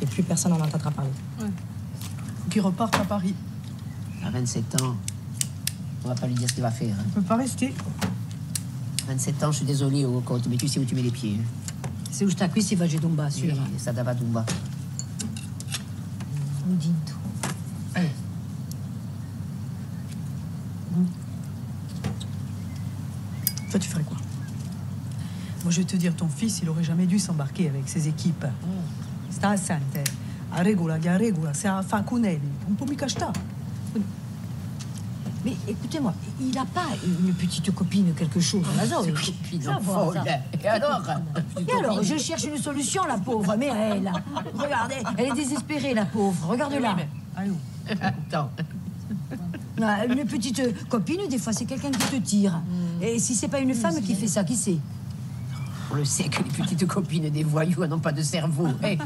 Et plus personne n'en entendra parler. Ouais. Qui reparte à Paris. À 27 ans, on va pas lui dire ce qu'il va faire. Hein. Il peut pas rester. 27 ans, je suis désolée, au compte, mais tu sais où tu mets les pieds. Hein. Se usta qui si va Dumba, sûr. Oui, ça dava Dumba. Udito. Toi, tu ferais quoi? Moi, je vais te dire, ton fils, il aurait jamais dû s'embarquer avec ses équipes. Sta assente. A regola, che a regola, se a fa con elle, un po' mica sta. Mais écoutez-moi, il n'a pas une petite copine ou quelque chose à la zone. Copine Ça va, folle. ça. Et alors? Et alors, je cherche une solution, la pauvre. Mais elle, regardez, elle est désespérée, la pauvre. Regarde-la. Attends. Une petite copine, des fois, c'est quelqu'un qui te tire. Et si c'est pas une femme qui fait ça, qui c'est? On le sait que les petites copines des voyous n'ont pas de cerveau. Hey,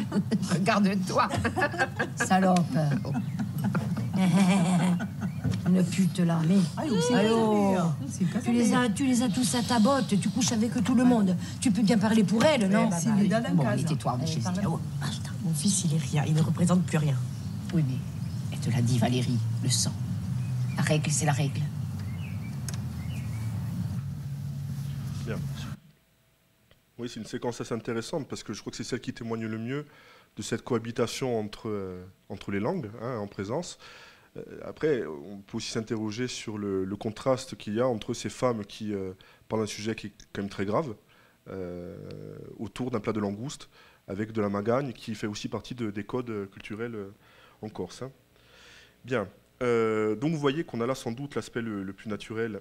regarde-toi. Salope. Une pute, là, mais... Alors, tu les as tous à ta botte, tu couches avec tout le monde. Tu peux bien parler pour elle, non? Bon, allez, tais-toi, on est chez Oh, mon fils, il est rien, il ne représente plus rien. Oui, mais elle te l'a dit, Valérie, le sang. La règle, c'est la règle. Bien. Oui, c'est une séquence assez intéressante parce que je crois que c'est celle qui témoigne le mieux de cette cohabitation entre les langues en présence. Après, on peut aussi s'interroger sur le contraste qu'il y a entre ces femmes qui parlent d'un sujet qui est quand même très grave, autour d'un plat de langouste, avec de la magagne, qui fait aussi partie des codes culturels en Corse. Hein. Bien. Donc vous voyez qu'on a là sans doute l'aspect le plus naturel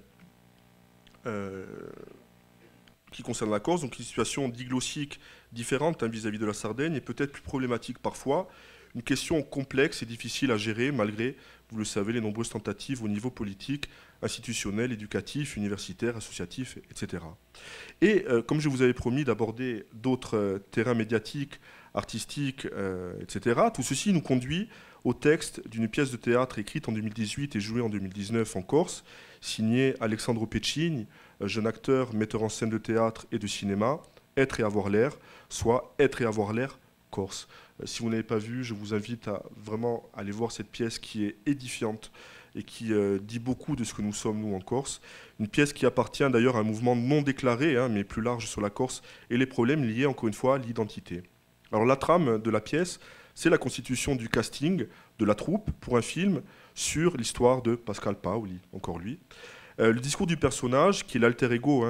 qui concerne la Corse, donc une situation diglossique différente vis-à-vis de la Sardaigne et peut-être plus problématique parfois, une question complexe et difficile à gérer malgré, vous le savez, les nombreuses tentatives au niveau politique, institutionnel, éducatif, universitaire, associatif, etc. Et comme je vous avais promis d'aborder d'autres terrains médiatiques, artistiques, etc., tout ceci nous conduit au texte d'une pièce de théâtre écrite en 2018 et jouée en 2019 en Corse, signée Alessandro Peccini, jeune acteur, metteur en scène de théâtre et de cinéma, Être et avoir l'air, soit Être et avoir l'air corse. Si vous n'avez pas vu, je vous invite à vraiment aller voir cette pièce qui est édifiante et qui dit beaucoup de ce que nous sommes, nous, en Corse. Une pièce qui appartient d'ailleurs à un mouvement non déclaré, mais plus large sur la Corse, et les problèmes liés, encore une fois, à l'identité. Alors la trame de la pièce, c'est la constitution du casting de la troupe pour un film sur l'histoire de Pascal Paoli, encore lui. Le discours du personnage, qui est l'alter ego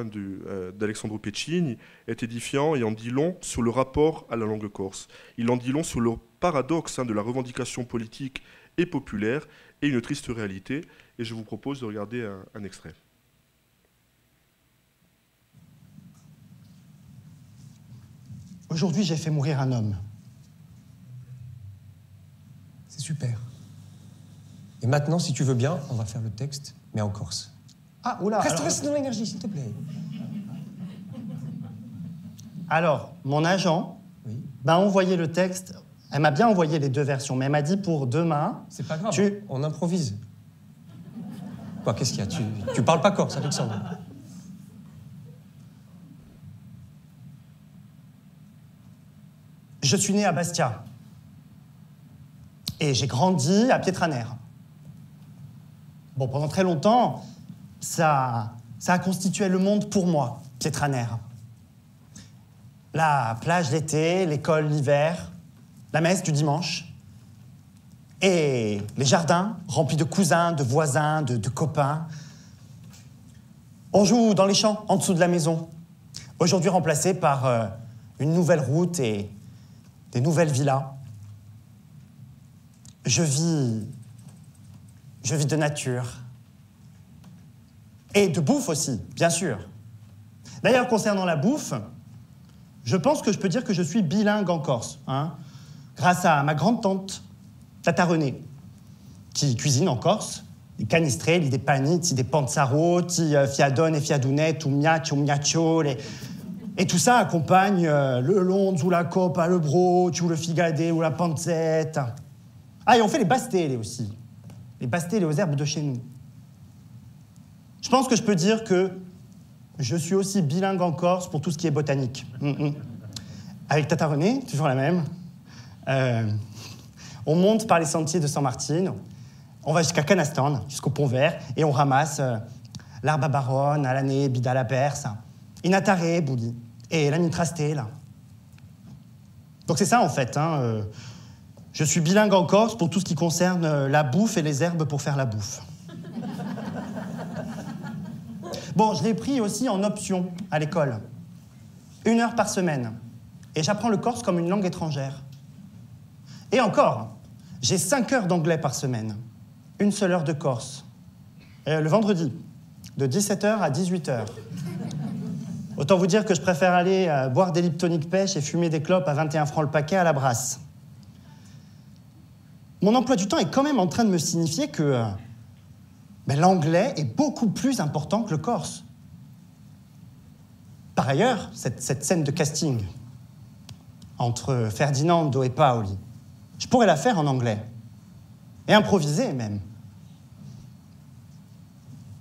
d'Alessandro Peccini, est édifiant et en dit long sur le rapport à la langue corse. Il en dit long sur le paradoxe de la revendication politique et populaire et une triste réalité. Et je vous propose de regarder un extrait. Aujourd'hui, j'ai fait mourir un homme. C'est super. Et maintenant, si tu veux bien, on va faire le texte, mais en Corse. Ah, oula. Reste dans l'énergie, s'il te plaît. Alors, mon agent m'a envoyé le texte. Elle m'a bien envoyé les deux versions, mais elle m'a dit pour demain... C'est pas grave, on improvise. Quoi, qu'est-ce qu'il y a? Tu parles pas corse, Alexandre? Je suis né à Bastia. Et j'ai grandi à Pietraner. Bon, pendant très longtemps, ça a constitué le monde pour moi, Pietraner. La plage l'été, l'école l'hiver, la messe du dimanche. Et les jardins remplis de cousins, de voisins, de copains. On joue dans les champs, en dessous de la maison. Aujourd'hui remplacé par une nouvelle route et des nouvelles villas. Je vis de nature. Et de bouffe aussi, bien sûr. D'ailleurs, concernant la bouffe, je pense que je peux dire que je suis bilingue en Corse, grâce à ma grande-tante, Tata Renée, qui cuisine en Corse, des canistrelli, des paniti, des panzaro, ti fiadone et fiadounette, ou miaccio, les Et tout ça accompagne le lonzo, ou la coppa, le broch, ou le figadé, ou la pancetta. Ah, et on fait les bastelle aussi. Les bastelle aux herbes de chez nous. Je pense que je peux dire que je suis aussi bilingue en Corse pour tout ce qui est botanique. Avec Tata Renée, toujours la même. On monte par les sentiers de San Martino, on va jusqu'à Canastan, jusqu'au Pont Vert, et on ramasse l'herbe baronne, alané, bida la perse, inatare, bouli, et la mitrastella. Donc c'est ça en fait. Je suis bilingue en Corse pour tout ce qui concerne la bouffe et les herbes pour faire la bouffe. Bon, je l'ai pris aussi en option à l'école. 1 heure par semaine. Et j'apprends le corse comme une langue étrangère. Et encore, j'ai 5 heures d'anglais par semaine. 1 seule heure de corse. Le vendredi, de 17h à 18h. Autant vous dire que je préfère aller boire des Liptonic pêche et fumer des clopes à 21 francs le paquet à la brasse. Mon emploi du temps est quand même en train de me signifier que l'anglais est beaucoup plus important que le corse. Par ailleurs, cette scène de casting entre Ferdinando et Paoli, je pourrais la faire en anglais. Et improviser, même.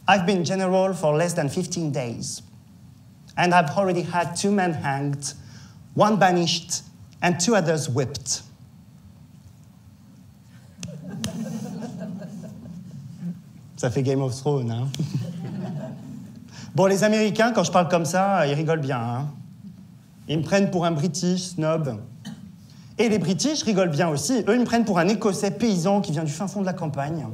I've been general for less than 15 days. And I've already had 2 men hanged, 1 banished, and 2 others whipped. Ça fait Game of Thrones, hein. Bon, les Américains, quand je parle comme ça, ils rigolent bien, hein. Ils me prennent pour un British snob. Et les British rigolent bien aussi. Eux, ils me prennent pour un Écossais paysan qui vient du fin fond de la campagne.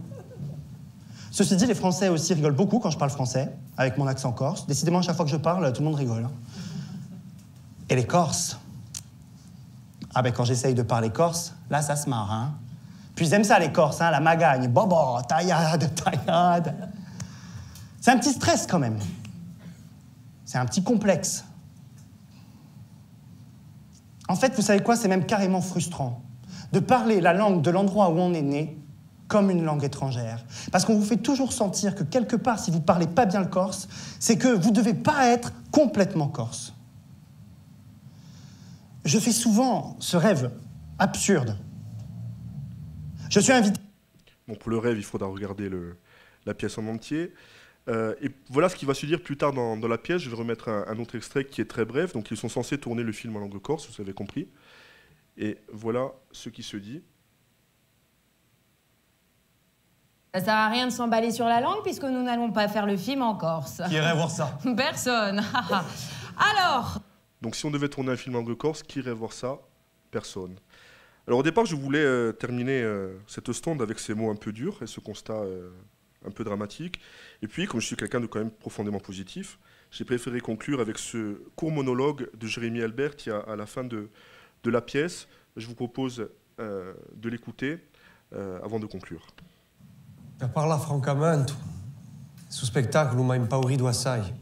Ceci dit, les Français aussi rigolent beaucoup quand je parle français, avec mon accent corse. Décidément, à chaque fois que je parle, tout le monde rigole. Et les Corses. Ah ben, quand j'essaye de parler corse, là, ça se marre, hein. Puis ils aiment ça, les Corses, hein, la magagne. Bobo, taillade, taillade. C'est un petit stress, quand même. C'est un petit complexe. En fait, vous savez quoi? C'est même carrément frustrant de parler la langue de l'endroit où on est né comme une langue étrangère. Parce qu'on vous fait toujours sentir que quelque part, si vous ne parlez pas bien le corse, c'est que vous ne devez pas être complètement corse. Je fais souvent ce rêve absurde. Je suis invité... Bon, pour le rêve, il faudra regarder la pièce en entier. Et voilà ce qui va se dire plus tard dans la pièce. Je vais remettre un autre extrait qui est très bref. Donc ils sont censés tourner le film en langue corse, vous avez compris. Et voilà ce qui se dit. Ça sert à rien de s'emballer sur la langue puisque nous n'allons pas faire le film en Corse. Qui irait voir ça? Personne. Alors... Donc si on devait tourner un film en langue corse, qui irait voir ça? Personne. Alors au départ, je voulais terminer cette stonde avec ces mots un peu durs et ce constat un peu dramatique. Et puis, comme je suis quelqu'un de quand même profondément positif, j'ai préféré conclure avec ce court monologue de Jérémy Albert qui à la fin de la pièce. Je vous propose de l'écouter avant de conclure. Per parlar francamente, su spettacolo mi ha impaurito assai.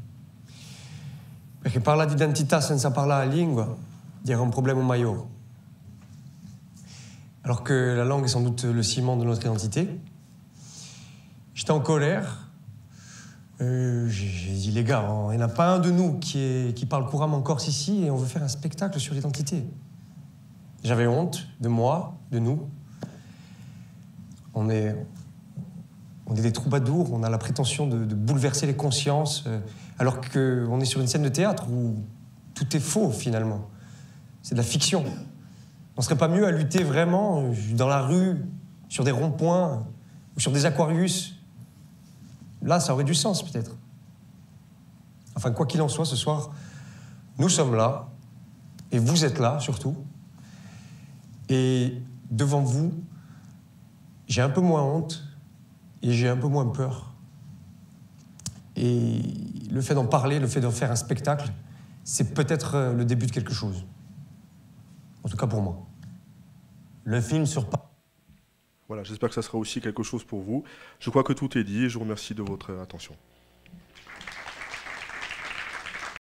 Perché parla di identità senza parlare la lingua era un problema maggiore. Alors que la langue est sans doute le ciment de notre identité, j'étais en colère. J'ai dit, les gars, il n'y en a pas un de nous qui parle couramment corse ici et on veut faire un spectacle sur l'identité. J'avais honte de moi, de nous. On est des troubadours, on a la prétention de bouleverser les consciences, alors qu'on est sur une scène de théâtre où tout est faux, finalement. C'est de la fiction. On ne serait pas mieux à lutter vraiment dans la rue, sur des ronds-points, ou sur des aquarius? Là, ça aurait du sens, peut-être. Enfin, quoi qu'il en soit, ce soir, nous sommes là, et vous êtes là, surtout. Et devant vous, j'ai un peu moins honte, et j'ai un peu moins peur. Et le fait d'en parler, le fait d'en faire un spectacle, c'est peut-être le début de quelque chose. En tout cas pour moi. Le film sur... Voilà, j'espère que ça sera aussi quelque chose pour vous. Je crois que tout est dit et je vous remercie de votre attention.